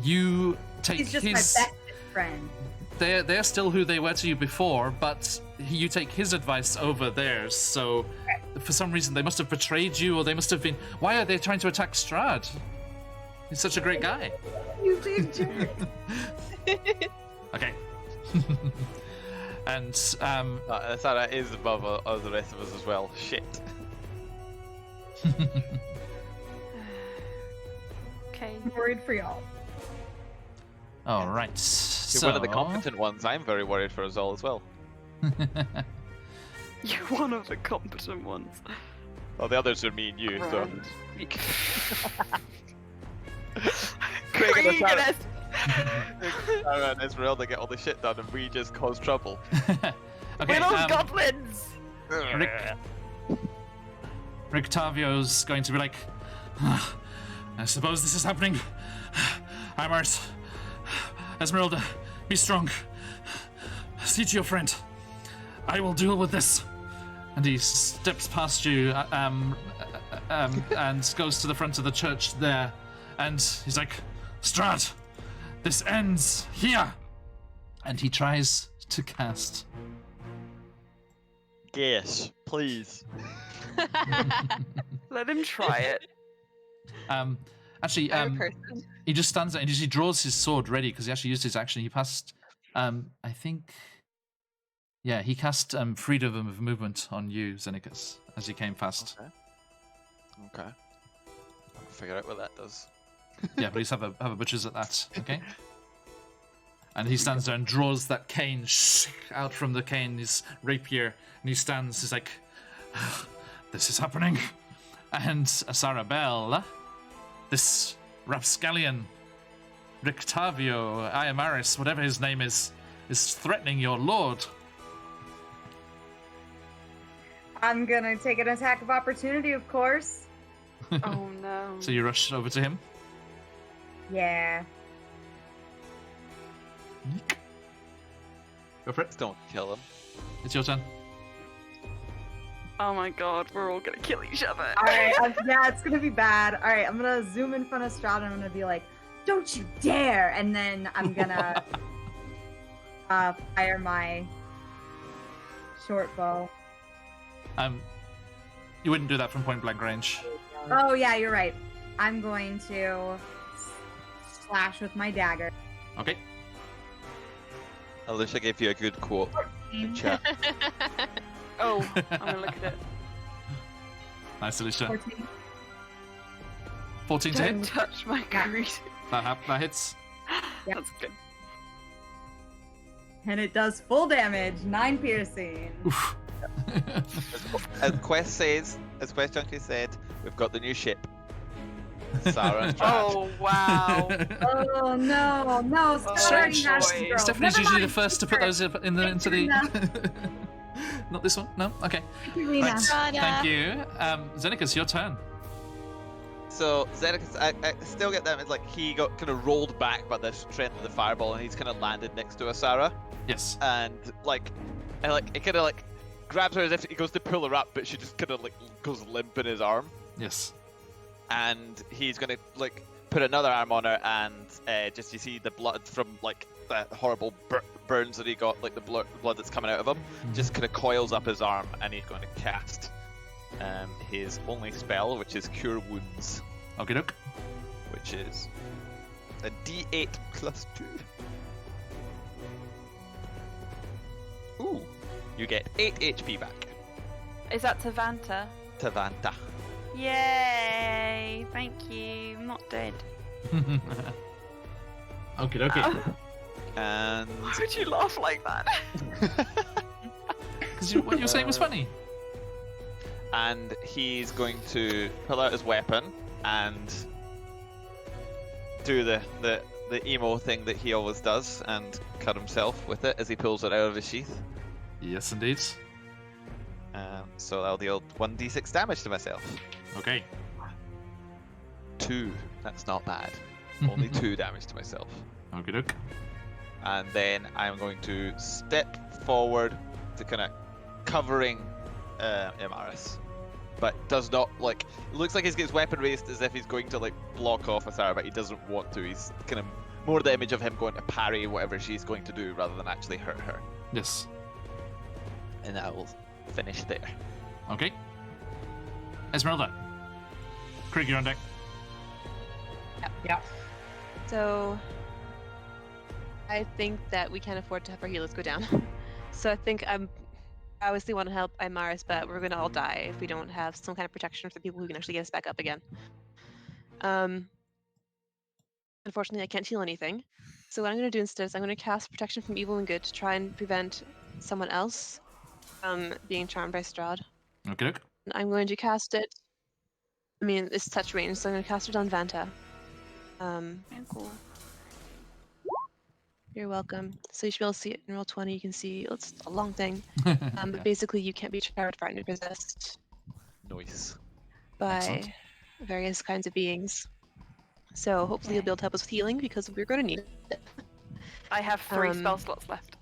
You take
He's just my
his.
bestest friend.
They're still who they were to you before, but you take his advice over theirs. So, for some reason, they must have betrayed you, or they must have been. Why are they trying to attack Strahd? He's such a great guy.
You big jerk.
Okay. And
Sarah is above all the rest of us as well. Shit.
Okay.
I'm worried for y'all.
all right.
You're
So
one of the competent ones. I'm very worried for us all as well.
You're one of the competent ones.
Well, the others are me and you, so.
Grand.
Craig and Sarah.
Creaginess.
Sarah and Esmeralda get all the shit done, and we just cause trouble.
okay.
We're those goblins.
Rick Tavio's going to be like, I suppose this is happening. I'm Art. Esmeralda, be strong. See to your friend. I will deal with this. And he steps past you and goes to the front of the church there. And he's like, Strahd, this ends here. And he tries to cast.
Yes, please.
Let him try it.
Actually, he just stands there and he draws his sword ready because he actually used his action. He passed, I think, yeah, he cast freedom of movement on you, Xenicus, as he came past.
Okay. I'll figure out what that does.
Yeah, please have a butcher's at that, okay? And he stands there and draws that cane out from the cane, his rapier, and he stands, he's like, this is happening. And Sarabelle, this rapscallion, Rictavio, Iamaris, whatever his name is threatening your lord.
I'm gonna take an attack of opportunity, of course.
Oh no.
So you rush over to him.
Yeah.
Go for it.
Don't kill him.
It's your turn.
Oh my god, we're all gonna kill each other.
All right. Yeah, it's gonna be bad. All right, I'm gonna zoom in front of Strahd and I'm gonna be like, "Don't you dare!" And then I'm gonna fire my short bow.
You wouldn't do that from point blank range.
Oh yeah, you're right. I'm going to slash with my dagger.
Okay.
Alicia gave you a good quote in chat.
Oh, I'm gonna look at it.
Nice, Alicia.
14.
14 to
Don't
hit.
touch my grease.
That hits.
Yeah.
That's good.
And it does full damage, 9 piercing.
Oof.
As Quest Junkie said, we've got the new ship. Sarah and Strahd.
Oh wow.
Oh no, Strahd already
strange.
has the girl.
Stephanie's
Never
usually the
mind,
first to put those into the. Not this one. No. Okay.
Thank you, Lena.
Right. Thank you. Xenicus, your turn.
So Xenicus, I still get them. It's like he got kind of rolled back by the strength of the fireball, and he's kind of landed next to Asara,
Yes.
and it kind of grabs her as if he goes to pull her up, but she just kind of goes limp in his arm,
Yes.
and he's gonna put another arm on her, and just you see the blood from the horrible burns that he got, the blood that's coming out of him, just kind of coils up his arm, and he's going to cast his only spell, which is Cure Wounds,
Okay, doke.
which is a D8 plus 2. Ooh, you get 8 HP back.
Is that Tavanta?
Tavanta.
Yay! Thank you. I'm not dead.
Okay, doke.
And
Why would you laugh like that?
Because what you were saying was funny.
and he's going to pull out his weapon and do the emo thing that he always does and cut himself with it as he pulls it out of his sheath.
Yes, indeed.
So I'll deal 1d6 damage to myself.
Okay.
2. That's not bad. Only 2 damage to myself.
Okay, doke.
And then I'm going to step forward to kind of covering Imaris, but does not like. It looks like he's got his weapon raised as if he's going to like block off Asara, but he doesn't want to. He's kind of more the image of him going to parry whatever she's going to do rather than actually hurt her.
Yes.
And that will finish there.
Okay. Esmeralda. Krieg, you're on deck.
Yeah.
So I think that we can't afford to have our healers go down. So I think I obviously want to help Imaris, but we're gonna all die if we don't have some kind of protection for people who can actually get us back up again. Unfortunately, I can't heal anything. So what I'm gonna do instead is I'm gonna cast Protection from Evil and Good to try and prevent someone else from being charmed by Strahd.
Okay.
And I'm going to cast it. I mean, it's touch range, so I'm gonna cast it on Vanta.
Cool.
You're welcome. So you should be able to see it in roll 20. You can see it's a long thing.
Yeah.
But basically, you can't be charmed, frightened, or possessed
Noise.
by
Excellent.
various kinds of beings. So hopefully you'll be able to help us with healing because we're going to need it.
I have 3
Um,
spell slots left,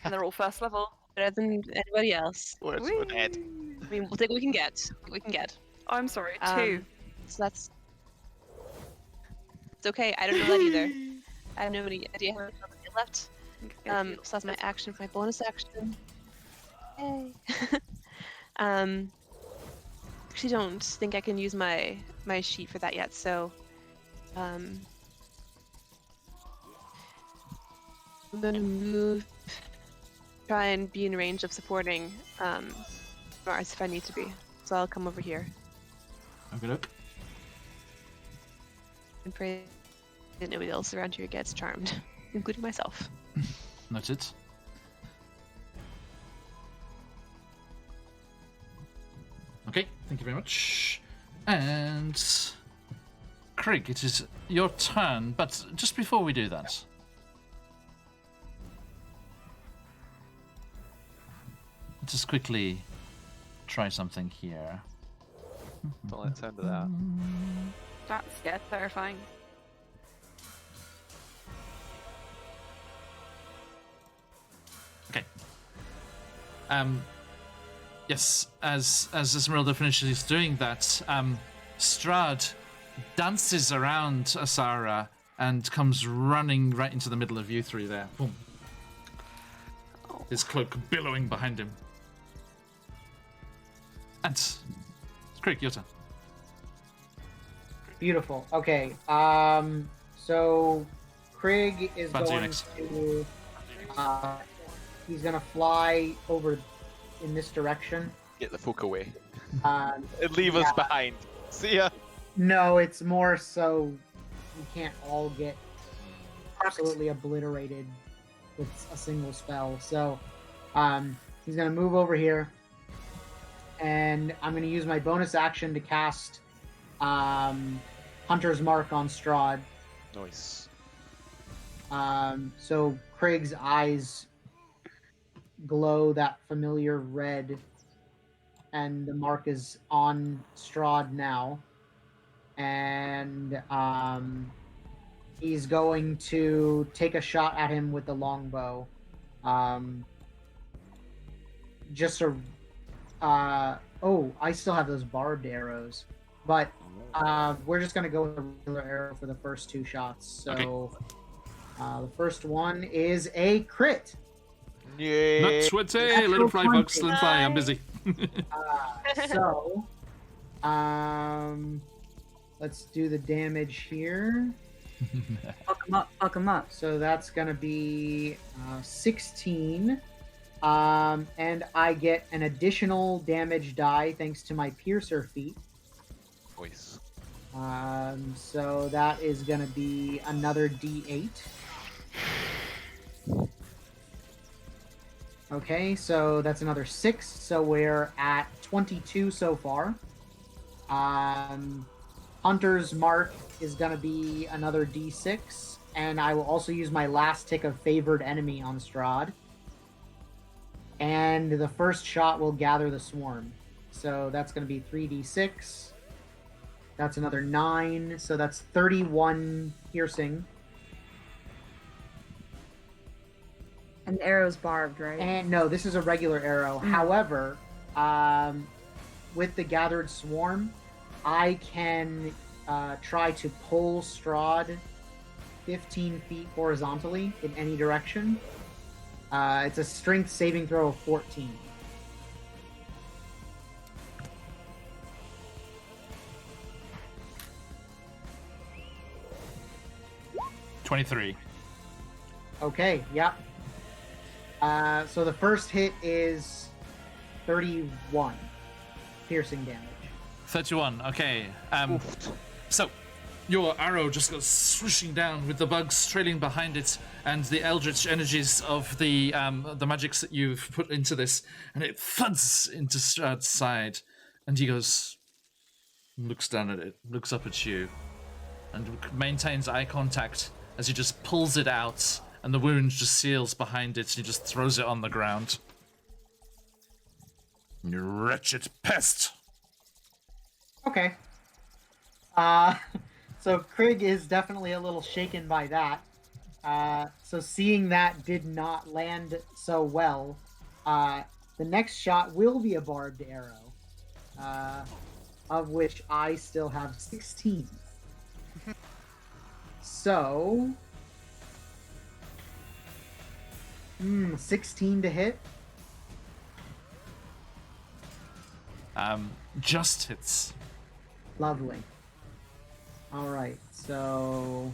and they're all first level.
Better than anybody else.
We're so dead.
I mean, we'll take what we can get. We can get.
Oh, I'm sorry, 2.
So that's. It's okay. I don't know that either. I have no idea how many spells I have left. So that's my action for my bonus action. Yay. Actually don't think I can use my sheet for that yet, so I'm gonna move, try and be in range of supporting Mars if I need to be. So I'll come over here
Okay, look.
and pray that nobody else around here gets charmed, including myself.
That's it. Okay, thank you very much. And Krieg, it is your turn, but just before we do that, just quickly try something here.
Don't let sound of that.
That's terrifying.
Okay. Yes, as Esmeralda finishes doing that, Strahd dances around Asara and comes running right into the middle of you three there. Boom. His cloak billowing behind him. And Krieg, your turn.
Beautiful. Okay. So Krieg is
Fancy
going
next.
to. He's gonna fly over in this direction.
Get the fuck away.
Um,
And leave us behind. See ya.
no, it's more so we can't all get absolutely obliterated with a single spell. So he's gonna move over here, and I'm gonna use my bonus action to cast Hunter's Mark on Strahd.
Nice.
So Krieg's eyes glow that familiar red, and the mark is on Strahd now. And he's going to take a shot at him with the longbow. Oh, I still have those barbed arrows, but we're just gonna go with a regular arrow for the first 2 shots. So the first one is a crit.
Yeah.
Not 20! Let him fly, folks. Let him fly. I'm busy.
So, let's do the damage here.
Fuck him up.
So that's gonna be 16, and I get an additional damage die thanks to my Piercer feat.
Nice.
So that is gonna be another D8. Okay, so that's another 6. So we're at 22 so far. Hunter's Mark is going to be another D6. And I will also use my last tick of Favored Enemy on Strahd. And the first shot will gather the swarm. So that's going to be 3d6. That's another 9. So that's 31 piercing.
And the arrow's barbed, right?
And no, this is a regular arrow. However, with the gathered swarm, I can try to pull Strahd 15 feet horizontally in any direction. It's a strength saving throw of 14.
$23.
Okay, yep. So the first hit is 31 piercing damage.
31. Okay. So your arrow just goes swooshing down with the bugs trailing behind it, and the eldritch energies of the magics that you've put into this, and it thuds into Strahd's side, and he goes, looks down at it, looks up at you, and maintains eye contact as he just pulls it out, and the wound just seals behind it, and he just throws it on the ground. You wretched pest!
Okay. So Krieg is definitely a little shaken by that. So seeing that did not land so well, the next shot will be a barbed arrow, of which I still have 16. So, 16 to hit.
Just hits.
Lovely. Alright, so...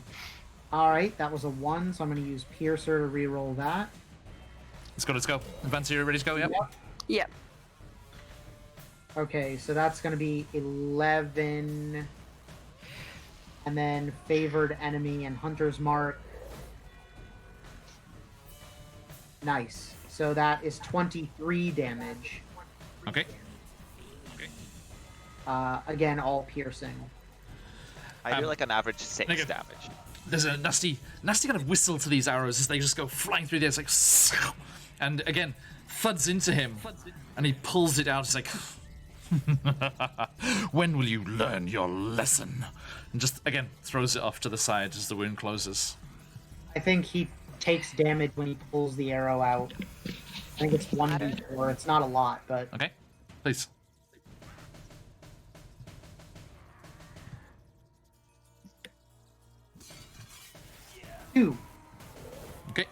Alright, that was a 1, so I'm going to use Piercer to reroll that.
Let's go. Advance, you ready to go? Yep.
Yep.
Okay, so that's going to be 11... And then Favored Enemy and Hunter's Mark. Nice. So that is 23 damage.
Okay.
Again, all piercing.
I do like an average 6
Negative.
damage.
There's a nasty kind of whistle to these arrows as they just go flying through there. It's like, and again, thuds into him, and he pulls it out. It's like, when will you learn your lesson? And just again throws it off to the side as the wound closes.
I think he takes damage when he pulls the arrow out. I think it's 1d4. It's not a lot, but
Okay, please.
two.
Okay.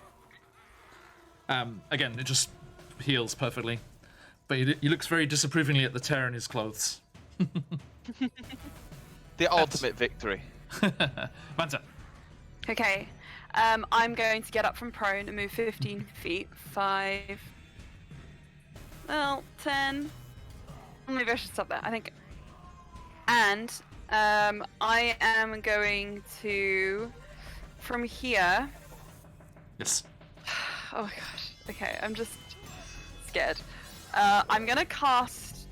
Again, it just heals perfectly, but he looks very disapprovingly at the tear in his clothes.
The ultimate victory.
Manta.
Okay. I'm going to get up from prone and move 15 feet. 5. Well, 10. Maybe I should stop there, I think. And I am going to, from here.
Yes.
Oh my gosh. Okay, I'm just scared. I'm gonna cast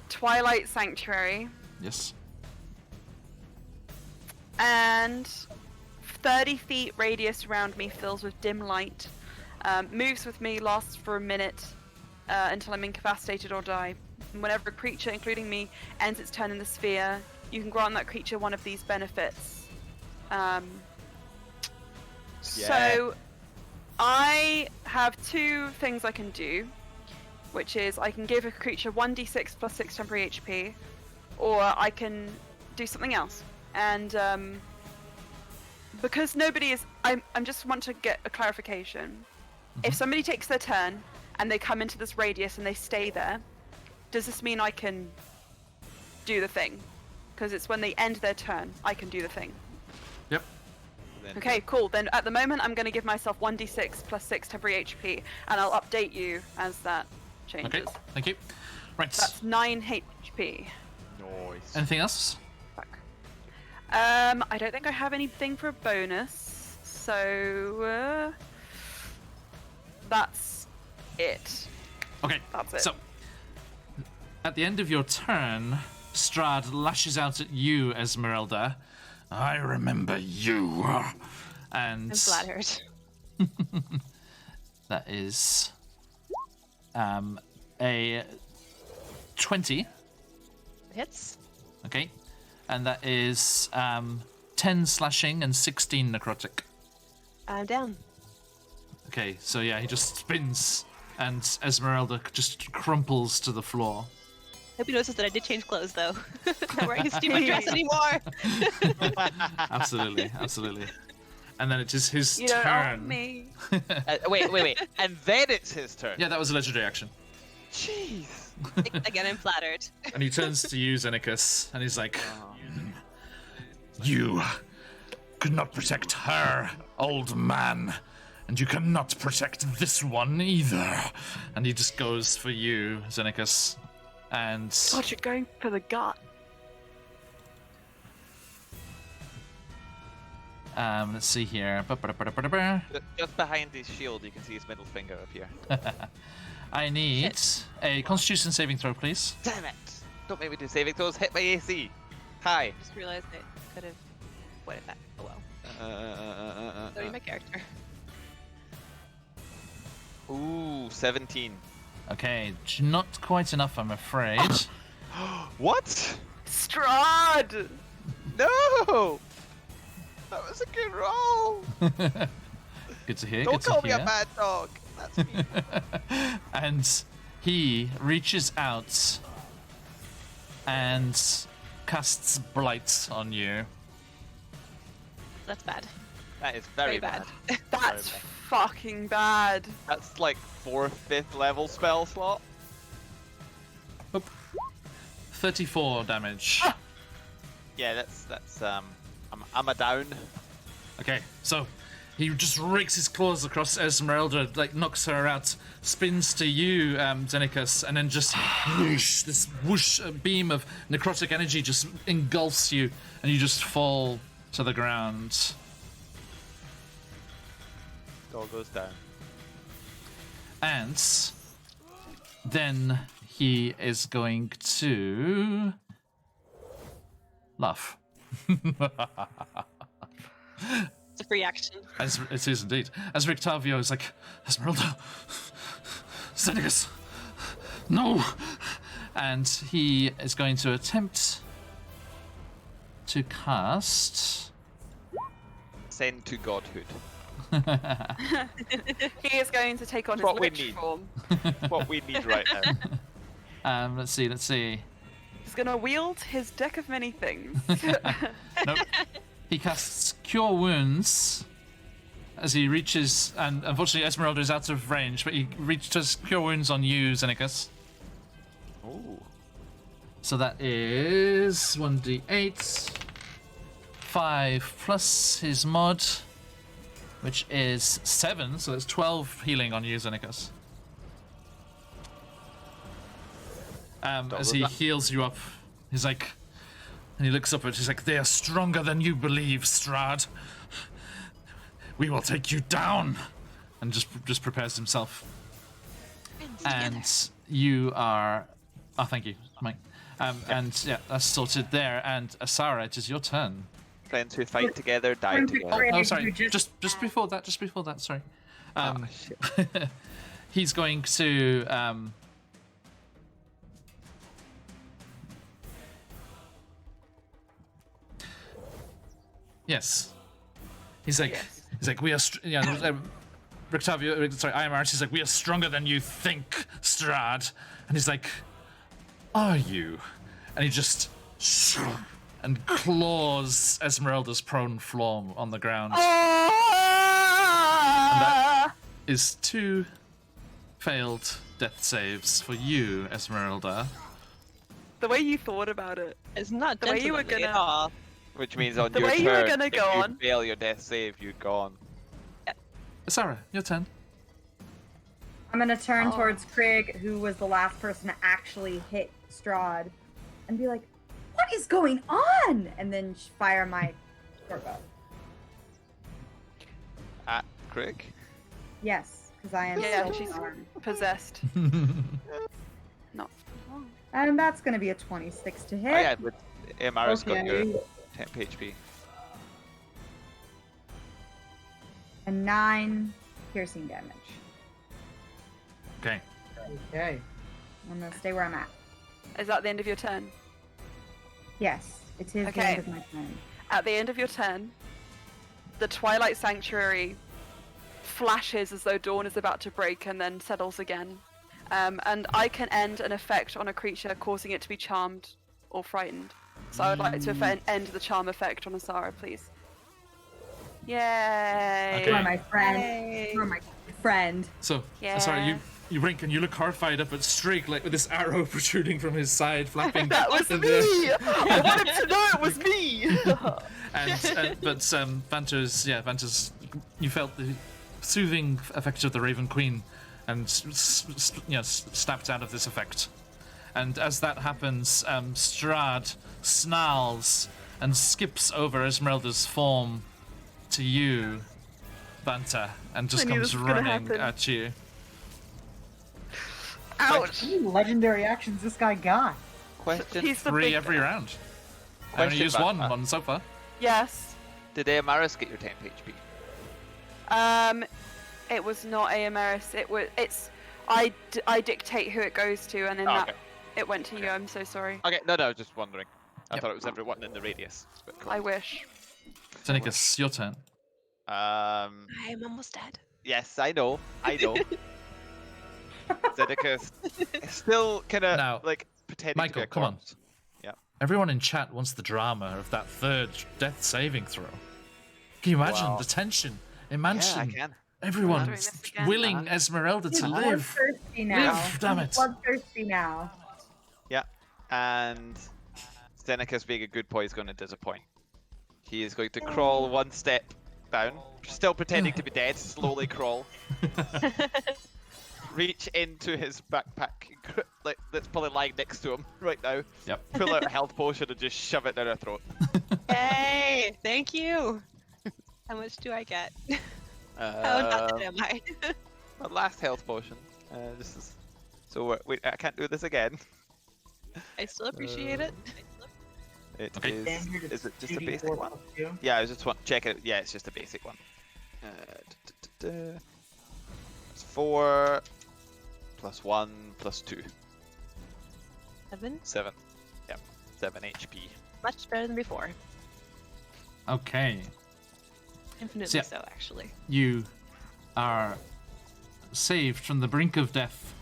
Twilight Sanctuary.
Yes.
And 30 feet radius around me fills with dim light. Moves with me, lasts for a minute until I'm incapacitated or die. And whenever a creature, including me, ends its turn in the sphere, you can grant that creature one of these benefits. So I have 2 things I can do, which is I can give a creature 1d6 plus 6 temporary HP, or I can do something else. And because nobody is, I just want to get a clarification. If somebody takes their turn and they come into this radius and they stay there, does this mean I can do the thing? Because it's when they end their turn, I can do the thing.
Yep.
Okay, cool. Then at the moment, I'm going to give myself 1d6 plus 6 temporary HP, and I'll update you as that changes.
Okay. Thank you. Right.
That's 9 HP.
Nice.
Anything else?
Fuck. I don't think I have anything for a bonus, so that's it.
Okay.
That's it.
So, at the end of your turn, Strahd lashes out at you, Esmeralda. I remember you. And
I'm flattered.
that is a 20.
Hits.
Okay. And that is 10 slashing and 16 necrotic.
I'm down.
Okay, so yeah, he just spins, and Esmeralda just crumples to the floor.
Hope you noticed that I did change clothes, though. Not wearing his stupid dress anymore.
Absolutely, absolutely. And then it is his
You don't
turn.
own me.
Wait. And then it's his turn.
Yeah, that was a legendary action.
Jeez.
Again, I'm flattered.
And he turns to you, Xenicus, and he's like, "You could not protect her, old man, and you cannot protect this one either." And he just goes for you, Xenicus. And
God, you're going for the gut.
let's see here.
Just behind his shield, you can see his middle finger up here.
I need a Constitution saving throw, please.
Damn it! Don't make me do saving throws. Hit my AC. Hi.
Just realized I could have. What if that? Oh well. Sorry, my character.
Ooh, 17.
Okay, not quite enough, I'm afraid.
What?
Strahd!
No! That was a good roll.
Good to hear.
Don't
good to
call me
hear.
a bad dog. That's me.
And he reaches out and casts Blight on you.
That's bad.
That is very
bad.
That's
Very
fucking bad.
That's like 4th, 5th level spell slot.
34 damage.
Yeah, that's I'm a down.
Okay, so he just rakes his claws across Esmeralda, like knocks her out, spins to you, Xenicus, and then just whoosh, this whoosh beam of necrotic energy just engulfs you, and you just fall to the ground.
Dog goes down.
And then he is going to laugh.
It's a free action.
As it is indeed. As Rictavio is like, Esmeralda, Xenicus, no! And he is going to attempt to cast.
Send to godhood.
He is going to take on his
What we
lich
need.
form.
What we need right now.
Let's see.
He's going to wield his deck of many things.
Nope. He casts Cure Wounds as he reaches, and unfortunately Esmeralda is out of range, but he reaches Cure Wounds on you, Xenicus.
Ooh.
So that is 1d8, 5 plus his mod, which is 7, so that's 12 healing on you, Xenicus. As he heals you up, he's like, and he looks up at, he's like, "They are stronger than you believe, Strahd. We will take you down," and just prepares himself. And you are, oh, thank you, Mike. And yeah, that's sorted there. And Asara, it is your turn.
Friends who fight together die
Friends
together.
who
Oh,
Greg,
no,
you
sorry.
just
Just before that. Sorry.
Shit.
He's going to. Yes. He's like.
Yes.
He's like, we are. Rictavio, sorry, IMR. He's like, we are stronger than you think, Strahd. And he's like, are you? And he just. And claws Esmeralda's prone form on the ground.
Ah!
Is 2 failed death saves for you, Esmeralda.
The way you thought about it.
It's not
The way you were
gentlemanly at
gonna-
all.
Which means on
The
your
way
turn,
you were gonna
if
go
you
on.
fail your death save, you're gone.
Sarah, your turn.
I'm gonna turn
Oh.
towards Krieg, who was the last person to actually hit Strahd, and be like, "What is going on?" And then fire my shortbow.
At Craig.
Yes, because I am
Yeah,
still
she's
unarmed.
possessed. Not for long.
And that's gonna be a 26 to
Oh
hit.
yeah, but Amara's got your
Okay.
temp HP.
And 9 piercing damage.
Okay.
Okay.
I'm gonna stay where I'm at.
Is that the end of your turn?
Yes, it is the
Okay.
end of my turn.
At the end of your turn, the Twilight Sanctuary flashes as though dawn is about to break and then settles again. And I can end an effect on a creature, causing it to be charmed or frightened. So I would like to end the charm effect on Asara, please. Yay!
Okay.
You are my friend.
Yay.
You are my friend.
So,
Yeah.
sorry, you wink and you look horrified up at Strigg, like with this arrow protruding from his side, flapping.
That was
in
me!
the-
I wanted to know it was me!
but Vanta's, you felt the soothing effect of the Raven Queen, and snapped out of this effect. And as that happens, Strahd snarls and skips over Esmeralda's form to you, Vanta, and just
I knew
comes
this was gonna
running
happen.
at you.
Ouch!
How many legendary actions this guy got?
Question:
He's the
3
big
every
guy.
round. I only
Question,
used one
Vanta.
so far.
Yes.
Did Amaris get your 10 HP?
It was not Amaris. It's. I dictate who it goes to, and then
Oh,
that
okay.
it went to you. I'm so sorry.
Okay, no, just wondering. I
Yep.
thought it was everyone in the radius. But cool.
I wish.
Seneca, your turn.
Um,
I'm almost dead.
yes, I know. Zedekis is still kind
Now,
of like pretending
Michael,
to be a
come on.
corpse.
Everyone in chat wants the drama of that third death saving throw. Can you imagine
Wow.
the tension?
Yeah,
Imagine
I can.
everyone
Doing this again.
willing Esmeralda
He's
to live.
bloodthirsty now.
Live, damn it.
He's bloodthirsty now.
Yeah, and Seneca's being a good boy is going to disappoint. He is going to crawl one step down, still pretending to be dead, slowly crawl. Reach into his backpack, like that's probably lying next to him right now.
Yep.
Pull out a health potion and just shove it down her throat.
Yay! Thank you. How much do I get? How invested am I?
My last health potion. This is so. Wait, I can't do this again.
I still appreciate it.
It
Okay.
Standard
Is it just a
2d4
basic one?
plus 2.
Yeah, I just want to check it. Yeah, it's just a basic one. It's 4 plus 1 plus 2.
7.
7. Yep. 7 HP.
Much better than before.
Okay,
Infinitely
yeah.
so, actually.
you are saved from the brink of death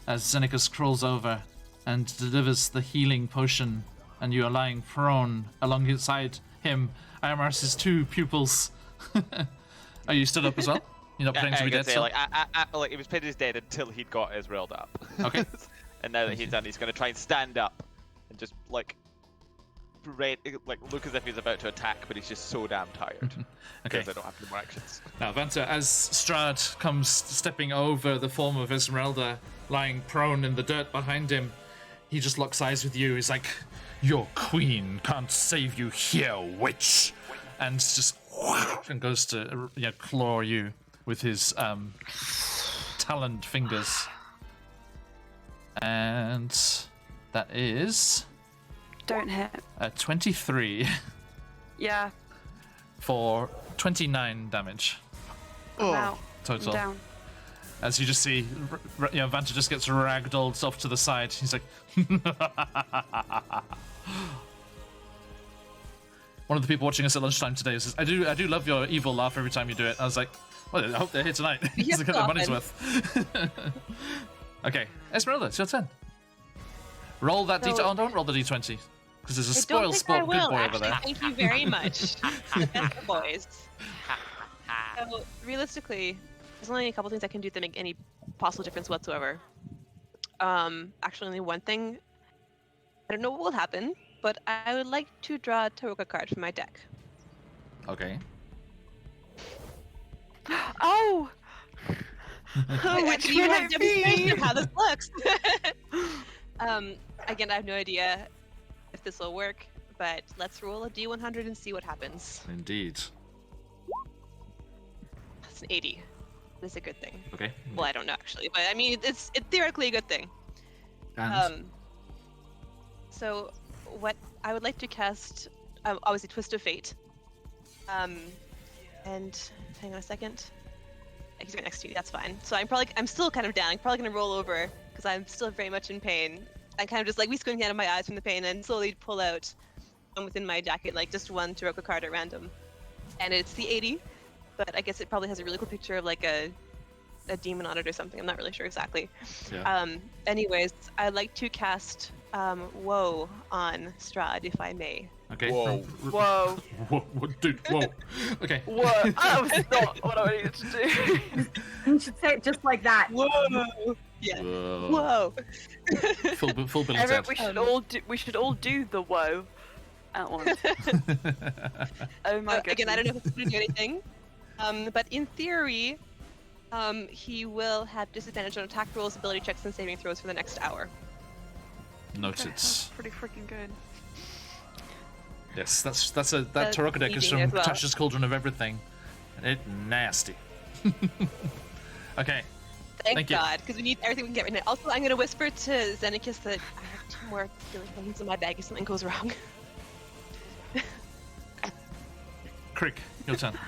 as Xenacus crawls over and delivers the healing potion, and you are lying prone alongside him. Amaris's 2 pupils. Are you stood up as well? You're not pretending to
I
be
can
dead
say,
still?
like he was pretty much dead until he'd got Esmeralda up.
Okay.
And now that he's done, he's going to try and stand up and just like look as if he's about to attack, but he's just so damn tired
Okay.
because I don't have any more actions.
Now, Vanta, as Strahd comes stepping over the form of Esmeralda, lying prone in the dirt behind him, he just locks eyes with you. He's like, "Your queen can't save you here, witch!" And just and goes to claw you with his taloned fingers. And that is
Don't hit.
a 23
Yeah.
for 29 damage
I'm out.
total.
I'm down.
As you just see, Vanta just gets ragdolled off to the side. He's like, one of the people watching us at lunchtime today says, "I do love your evil laugh every time you do it." I was like, "Well, I hope they're here tonight." He's like, "Got their money's worth." Okay, Esmeralda, it's your turn. Roll that
So-
d20. Oh, don't roll the d20 because there's a
I don't
spoil
think
sport
I
good
will,
boy
actually.
over there.
Thank you very much. That's the boys. So, realistically, there's only a couple things I can do to make any possible difference whatsoever. Actually, only one thing. I don't know what will happen, but I would like to draw a Taroka card from my deck.
Okay.
Oh!
I
Which
give you
will
a
it
demonstration
be?
of how this looks. Again, I have no idea if this will work, but let's roll a D100 and see what happens.
Indeed.
That's an 80. That's a good thing.
Okay.
Well, I don't know actually, but I mean, it's theoretically a good thing.
And
So what I would like to cast, obviously Twist of Fate. And hang on a second. He's right next to you. That's fine. So I'm still kind of down. I'm probably gonna roll over because I'm still very much in pain. I'm kind of just like squinting out of my eyes from the pain and slowly pull out from within my jacket like just one Taroka card at random, and it's the 80. but I guess it probably has a really cool picture of like a demon on it or something. I'm not really sure exactly.
Yeah.
Anyways, I'd like to cast Woe on Strahd, if I may.
Okay.
Whoa.
Whoa.
Whoa, dude, whoa. Okay.
Whoa. That was not what I needed to do.
You should say it just like that.
Whoa! Yeah.
Whoa.
Whoa!
Full Billy
Everyone,
Ted.
we should all do the woe at once. Oh my goodness.
Again, I don't know if it's going to do anything. But in theory, he will have disadvantage on attack rolls, ability checks, and saving throws for the next hour.
Noted.
That's pretty freaking good.
Yes, that
That's
Taroko deck is
eating
from
as well.
Tasha's Cauldron of Everything. And it nasty. Okay.
Thank
Thank you.
God, because we need everything we can get right now. Also, I'm going to whisper to Xenakis that I have 2 more healing things in my bag if something goes wrong.
Crick, your turn.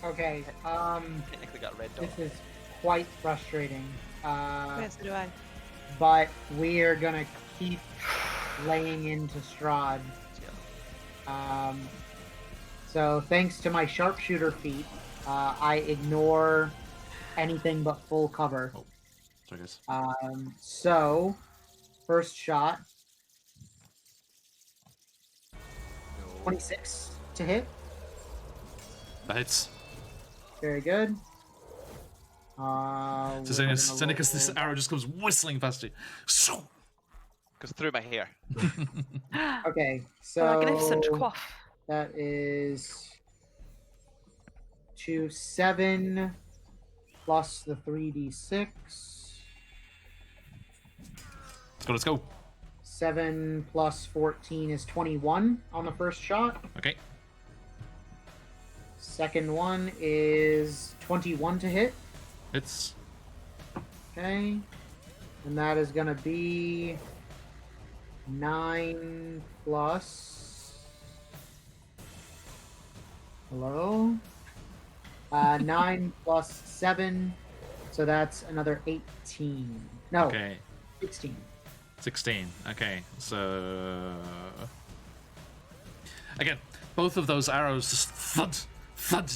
Okay.
Technically got red dot.
This is quite frustrating.
Yes, so do I.
But we are gonna keep laying into Strahd. So thanks to my sharpshooter feat, I ignore anything but full cover.
Sorry, guys.
So first shot, 26 to hit.
That hits.
Very good.
So
we're
Xenakis,
gonna
this
roll-
arrow just comes whistling past you.
Goes through my hair.
Okay, so
Magnificent quaff.
that is 7 plus the 3d6.
Let's go.
7 plus 14 is 21 on the first shot.
Okay.
Second one is 21 to hit.
Hits.
Okay. And that is going to be 9 plus. Hello? 9 plus 7. So that's another 18. No,
Okay.
16.
16. Okay, so again, both of those arrows just thud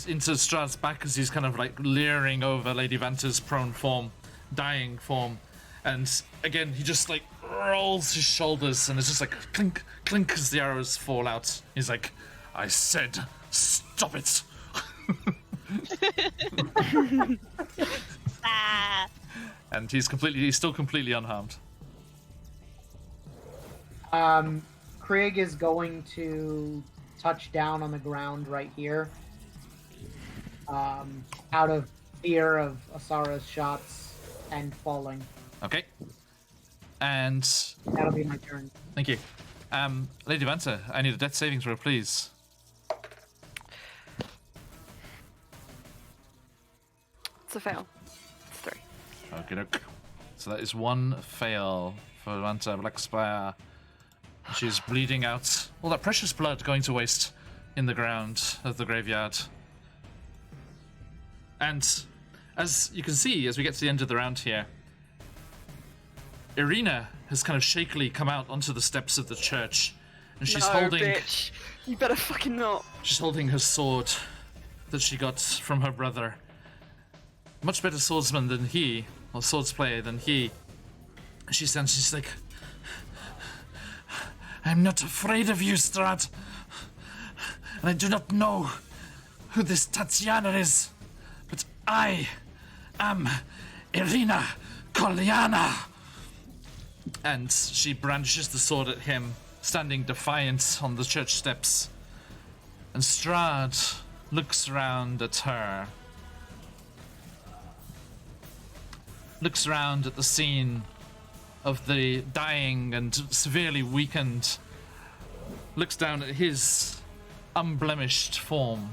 into Strahd's back as he's kind of like leering over Lady Vanta's prone form, dying form, and again he just like rolls his shoulders and it's just like clink clink as the arrows fall out. He's like, "I said, stop it."
Ah!
And he's still completely unharmed.
Krieg is going to touch down on the ground right here. Out of fear of Asara's shots and falling.
Okay. And
That'll be my turn.
thank you. Lady Vanta, I need a death saving throw, please.
It's a fail. It's 3.
Okay, doke. So that is 1 fail for Vanta Blackspire. She's bleeding out. All that precious blood going to waste in the ground of the graveyard. And as you can see, as we get to the end of the round here, Irina has kind of shakily come out onto the steps of the church, and she's
No,
holding
bitch. You better fucking not.
she's holding her sword that she got from her brother. Much better swordsman than he, or swords player than he. She stands, she's like, "I'm not afraid of you, Strahd. And I do not know who this Tatiana is, but I am Irina Kolyana." And she brandishes the sword at him, standing defiant on the church steps. And Strahd looks around at her. Looks around at the scene of the dying and severely weakened. Looks down at his unblemished form.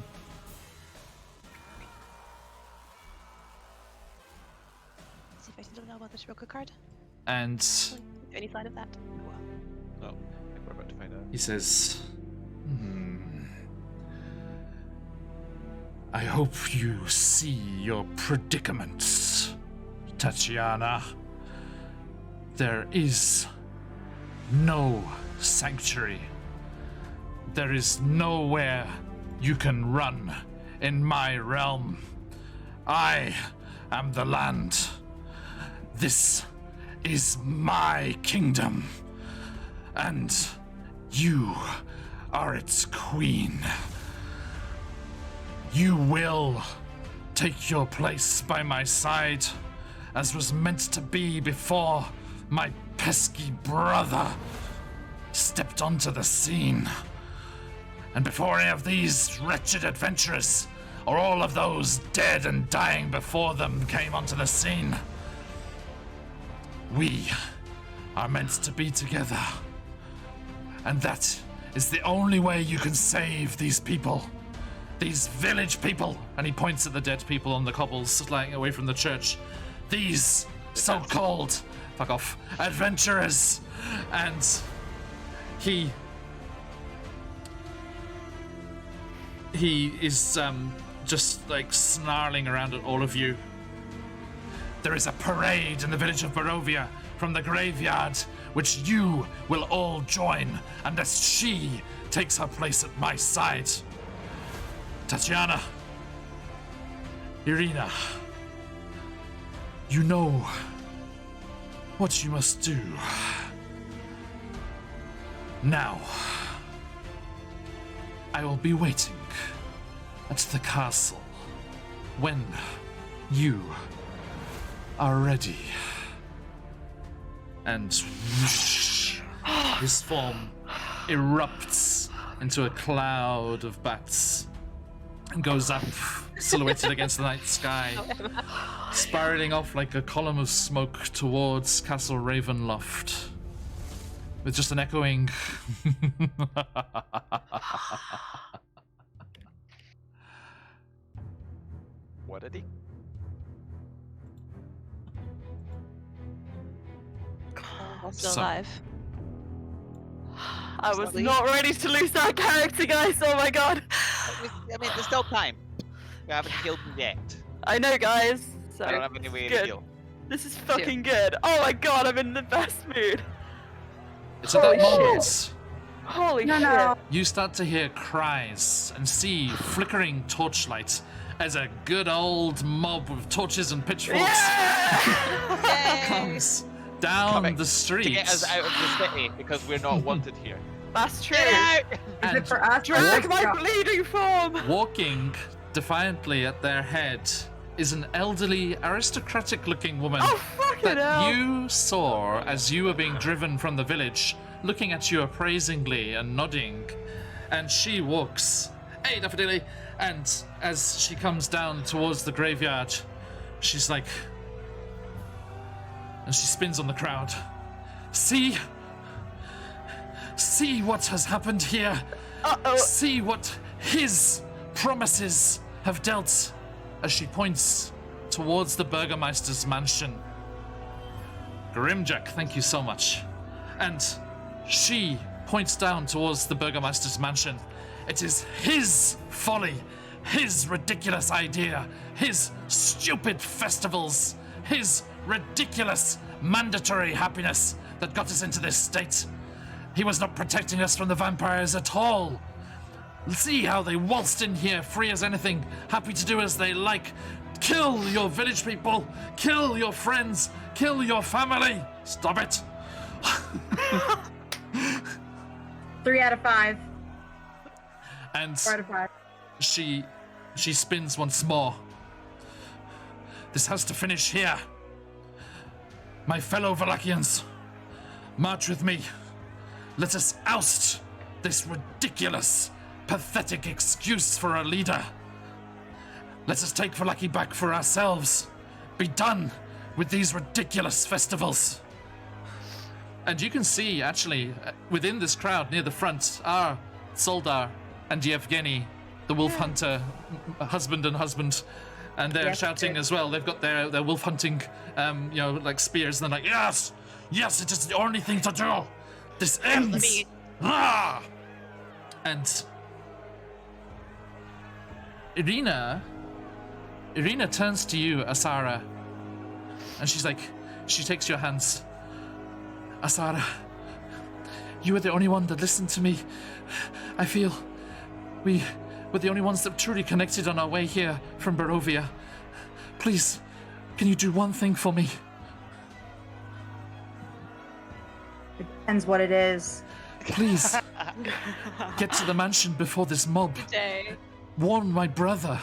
See if I still know about this Shiroko card.
And
Any sign of that?
No, I think we're about to find out.
he says, I hope you see your predicament, Tatiana. There is no sanctuary. There is nowhere you can run in my realm. I am the land. This is my kingdom. And you are its queen. You will take your place by my side, as was meant to be before my pesky brother stepped onto the scene. And before any of these wretched adventurers, or all of those dead and dying before them, came onto the scene, we are meant to be together. And that is the only way you can save these people. These village people. And he points at the dead people on the cobbles lying away from the church. These so-called, fuck off, adventurers. And he is just like snarling around at all of you. There is a parade in the village of Barovia from the graveyard, which you will all join unless she takes her place at my side. Tatiana, Irina, you know what you must do. Now, I will be waiting at the castle when you are ready. And his form erupts into a cloud of bats and goes up, silhouetted against the night sky, spiraling off like a column of smoke towards Castle Ravenloft, with just an echoing
What did he?
Still
So-
alive.
I was
Sorry.
not ready to lose that character, guys. Oh my god.
I mean, there's still time. We haven't killed him yet.
I know, guys. So
I don't have any way to
good.
heal.
This is fucking good. Oh my god, I'm in the best mood.
It's at that
Holy
moment
Holy
No,
shit.
no.
you start to hear cries and see flickering torchlight as a good old mob with torches and pitchforks
Yeah!
comes down
Coming
the street.
To get us out of the city because we're not wanted here.
That's true.
Get out!
Is
And
it for us? or
Drag
for
my
Scott?
bleeding form.
walking defiantly at their head is an elderly, aristocratic-looking woman
Oh fucking
that
hell.
you saw as you were being driven from the village, looking at you appraisingly and nodding. And she walks, hey, Daffodilly, and as she comes down towards the graveyard, she's like, and she spins on the crowd. See what has happened here.
Uh-oh.
See what his promises have dealt, as she points towards the Burgermeister's mansion. Grimjack, thank you so much. And she points down towards the Burgermeister's mansion. It is his folly, his ridiculous idea, his stupid festivals, his ridiculous mandatory happiness that got us into this state. He was not protecting us from the vampires at all. See how they waltzed in here, free as anything, happy to do as they like. Kill your village people, kill your friends, kill your family. Stop it.
3 out of 5.
And
4 out of 5.
she spins once more. This has to finish here. My fellow Valakians, march with me. Let us oust this ridiculous, pathetic excuse for a leader. Let us take Valaki back for ourselves. Be done with these ridiculous festivals. And you can see, actually, within this crowd near the front are Soldar and Yevgeny, the wolf hunter, husband and husband. And they're
Yes,
shouting
good.
as well. They've got their wolf hunting, like spears. And they're like, yes, yes, it is the only thing to do. This ends. Ah! And Irina turns to you, Asara, and she's like, she takes your hands. Asara, you are the only one that listened to me. I feel we We're the only ones that truly connected on our way here from Barovia. Please, can you do one thing for me?
It depends what it is.
Please, get to the mansion before this mob.
Day.
Warn my brother.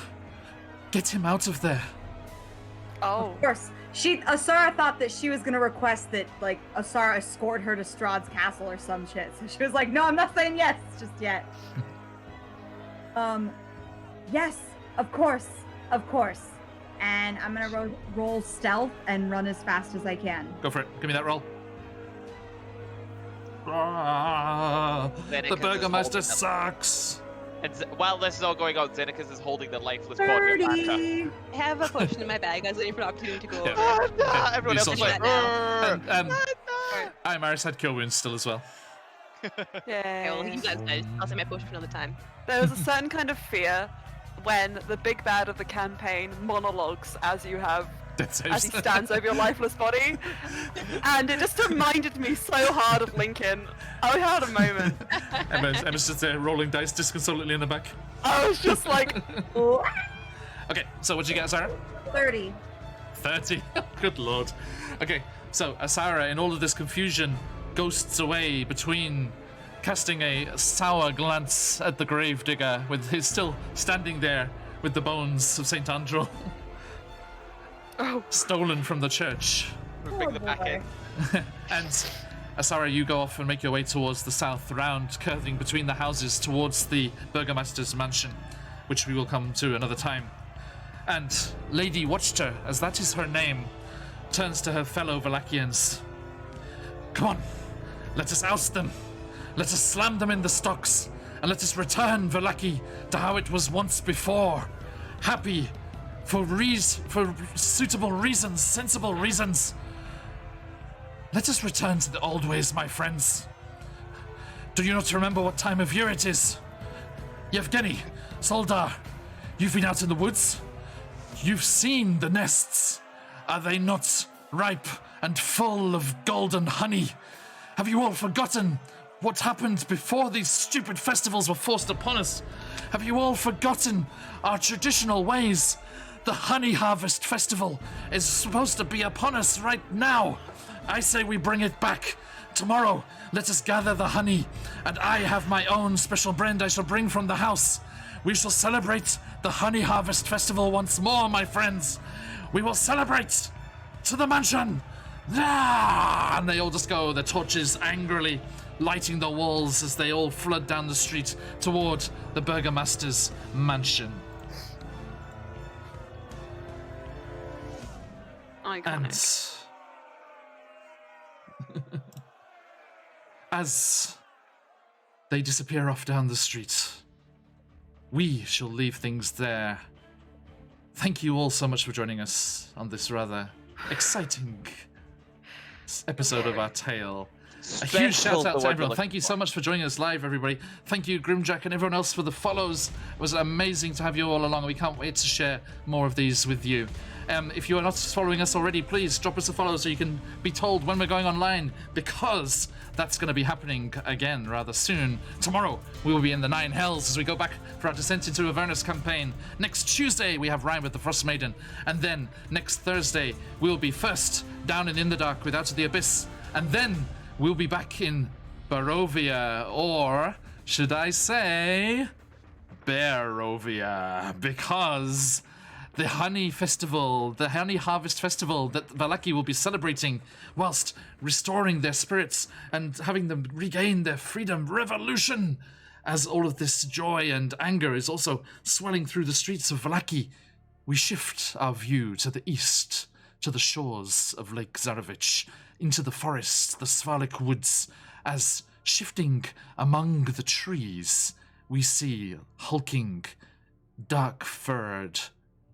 Get him out of there.
Oh.
Of course. Asara thought that she was gonna request that, like, Asara escort her to Strahd's castle or some shit. So she was like, no, I'm not saying yes just yet. Yes, of course. And I'm gonna roll stealth and run as fast as I can.
Go for it. Give me that roll. The
Zeneca's is
Burgomaster
holding
sucks.
And while this is all going on, Zeneca's is holding the lifeless body of Marta.
30.
I have a potion in my bag. I was waiting for an opportunity to go
Yeah.
over.
Everyone
You
else
saw
is
that.
like, "Rrrr."
And, Imaris had cure wounds still as well.
Okay, well, you guys know. I'll save my potion for another time.
There was a certain kind of fear when the big bad of the campaign monologues as you have
Dead
as
saves.
he stands over your lifeless body, and it just reminded me so hard of Lincoln. I had a moment.
Emma's just there rolling dice disconsolately in the back.
I was just like,
Okay, so what'd you get, Sarah?
30.
30. Good lord. Okay, so Asara, in all of this confusion, ghosts away between casting a sour glance at the gravedigger with his still standing there with the bones of St. Andro stolen from the church.
We'll bring them back in.
And Asara, you go off and make your way towards the south, round, curving between the houses towards the Burgomaster's mansion, which we will come to another time. And Lady Watchter, as that is her name, turns to her fellow Valakians. Come on, let us oust them. Let us slam them in the stocks, and let us return Valaki to how it was once before. Happy, for suitable reasons, sensible reasons. Let us return to the old ways, my friends. Do you not remember what time of year it is? Yevgeny, Soldar, you've been out in the woods. You've seen the nests. Are they not ripe and full of golden honey? Have you all forgotten what happened before these stupid festivals were forced upon us? Have you all forgotten our traditional ways? The Honey Harvest Festival is supposed to be upon us right now. I say we bring it back. Tomorrow, let us gather the honey, and I have my own special brand I shall bring from the house. We shall celebrate the Honey Harvest Festival once more, my friends. We will celebrate to the mansion. Ah! And they all just go, their torches angrily lighting the walls as they all flood down the street toward the Burgomaster's mansion.
iconic.
And as they disappear off down the street, we shall leave things there. Thank you all so much for joining us on this rather exciting episode of our tale. A huge shout out to everyone. Thank you so much for joining us live, everybody. Thank you, Grimjack, and everyone else for the follows. It was amazing to have you all along. We can't wait to share more of these with you. If you are not following us already, please drop us a follow so you can be told when we're going online, because that's going to be happening again rather soon. Tomorrow, we will be in the Nine Hells as we go back for our Descent into Avernus campaign. Next Tuesday, we have Rhyme with the Frost Maiden. And then, next Thursday, we'll be first down in the Dark with Out of the Abyss. And then, we'll be back in Barovia, or should I say, Barovia, because the Honey Festival, the Honey Harvest Festival that Valaki will be celebrating whilst restoring their spirits and having them regain their freedom revolution. As all of this joy and anger is also swelling through the streets of Valaki, we shift our view to the east, to the shores of Lake Zarovich, into the forests, the Svalik woods, as shifting among the trees, we see hulking, dark-furred,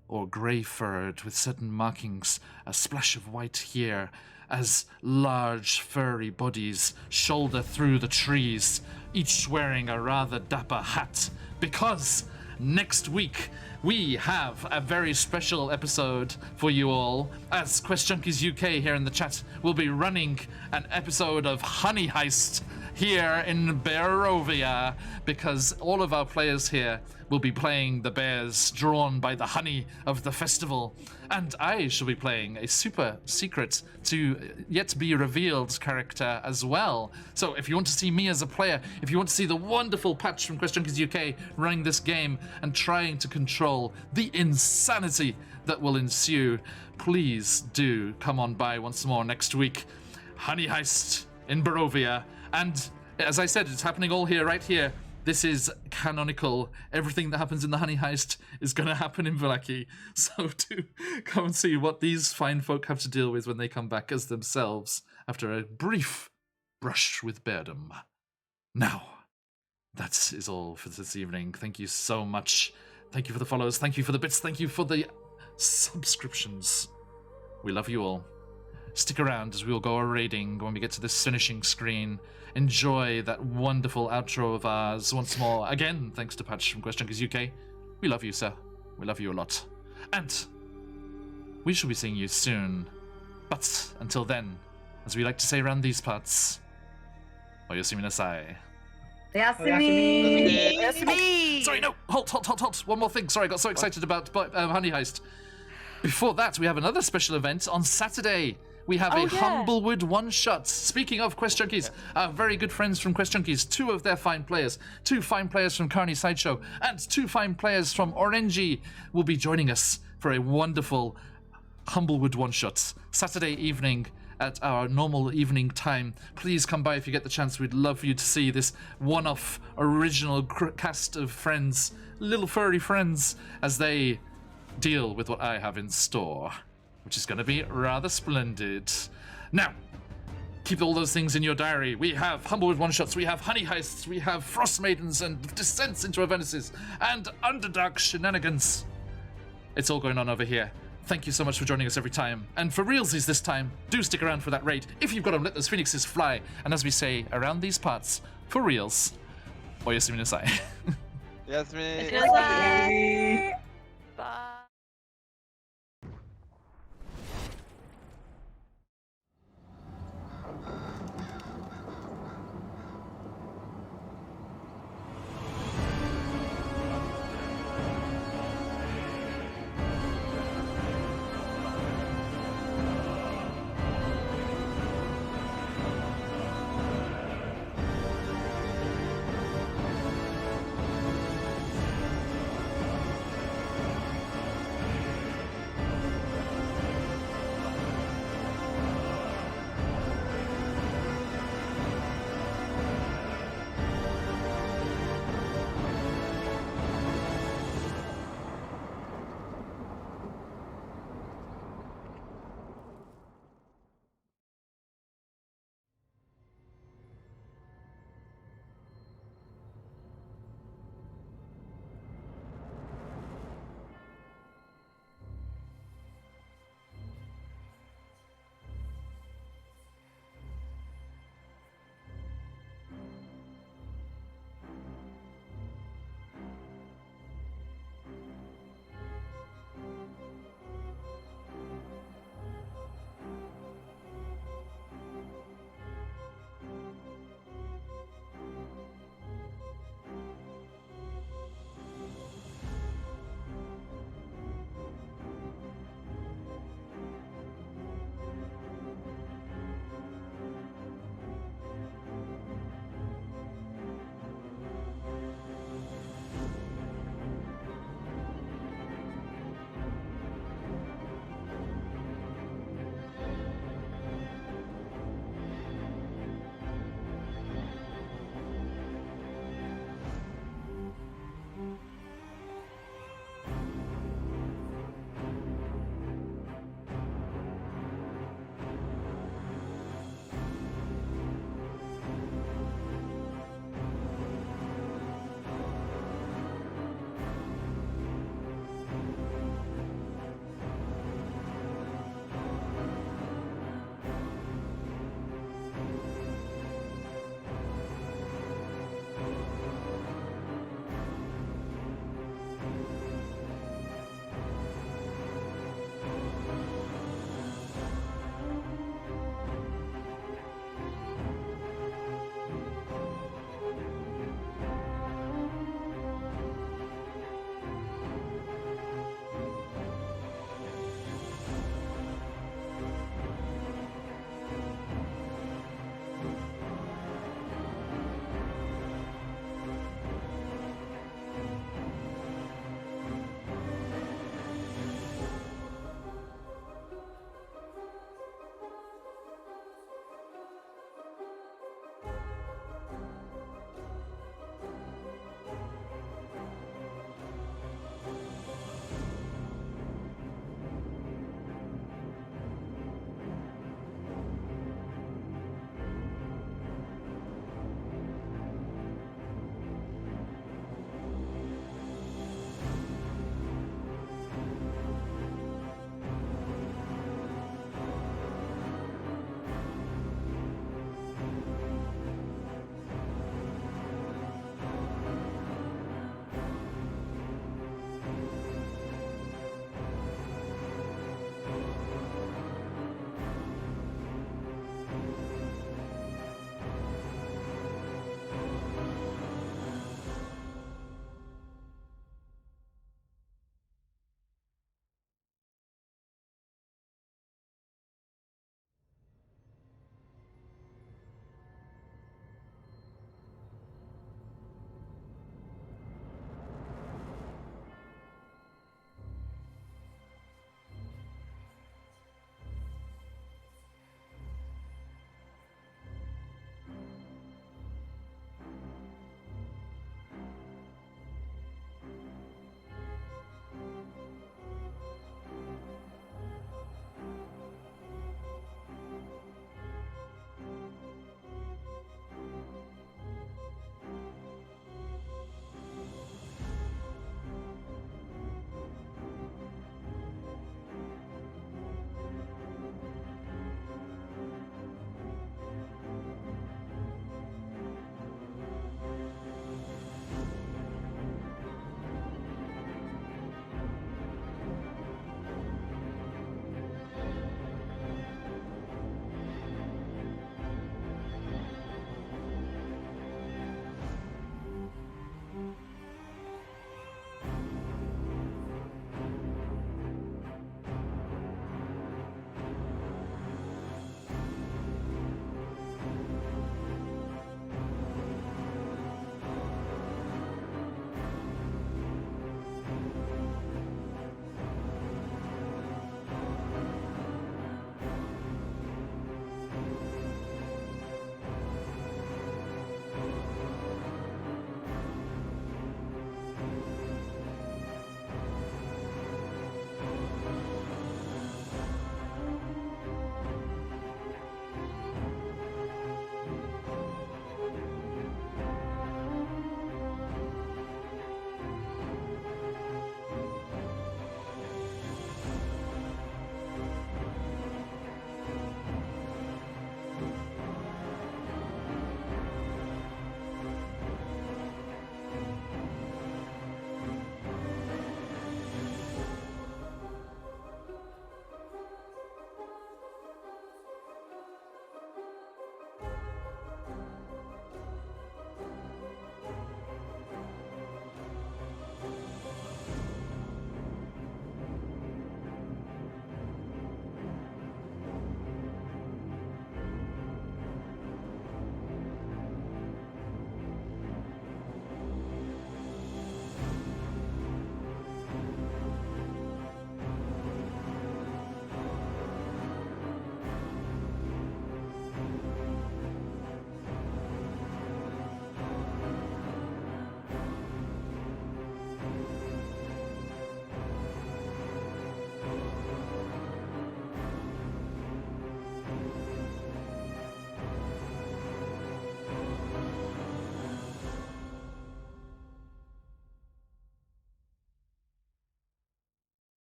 or grey-furred with certain markings, a splash of white here, as large furry bodies shoulder through the trees, each wearing a rather dapper hat, because next week we have a very special episode for you all, as Quest Junkies UK here in the chat will be running an episode of Honey Heist, here in Barovia, because all of our players here will be playing the bears drawn by the honey of the festival. And I shall be playing a super secret to yet be revealed character as well. So if you want to see me as a player, if you want to see the wonderful Patch from Quest Junkies UK running this game and trying to control the insanity that will ensue, please do come on by once more next week. Honey Heist in Barovia. And as I said, it's happening all here, right here. This is canonical. Everything that happens in the Honey Heist is going to happen in Vallaki. So do come and see what these fine folk have to deal with when they come back as themselves after a brief brush with beardom. Now, that is all for this evening. Thank you so much. Thank you for the follows. Thank you for the bits. Thank you for the subscriptions. We love you all. Stick around as we will go raiding when we get to this finishing screen. Enjoy that wonderful outro of ours once more. Again, thanks to Patch from Quest Junkies UK. We love you, sir. We love you a lot. And we shall be seeing you soon. But until then, as we like to say around these parts, Oyasumi Nasai.
Yasumi!
Sorry, no! Halt! One more thing. Sorry, I got so excited about Honey Heist. Before that, we have another special event on Saturday. We have a Humblewood one-shot. Speaking of Quest Junkies, our very good friends from Quest Junkies, 2 of their fine players, 2 fine players from Carney Sideshow, and 2 fine players from Orangey will be joining us for a wonderful Humblewood one-shot Saturday evening at our normal evening time. Please come by if you get the chance. We'd love for you to see this one-off original cast of friends, little furry friends, as they deal with what I have in store, which is going to be rather splendid. Now, keep all those things in your diary. We have Humblewood one-shots, we have Honey Heists, we have Frost Maidens and Descents into Avenices, and Underdark shenanigans. It's all going on over here. Thank you so much for joining us every time. And for realsies this time, do stick around for that raid. If you've got them, let those phoenixes fly. And as we say around these parts, for reals, Oyasumi Nasai.
Yasumi.
Yasumi.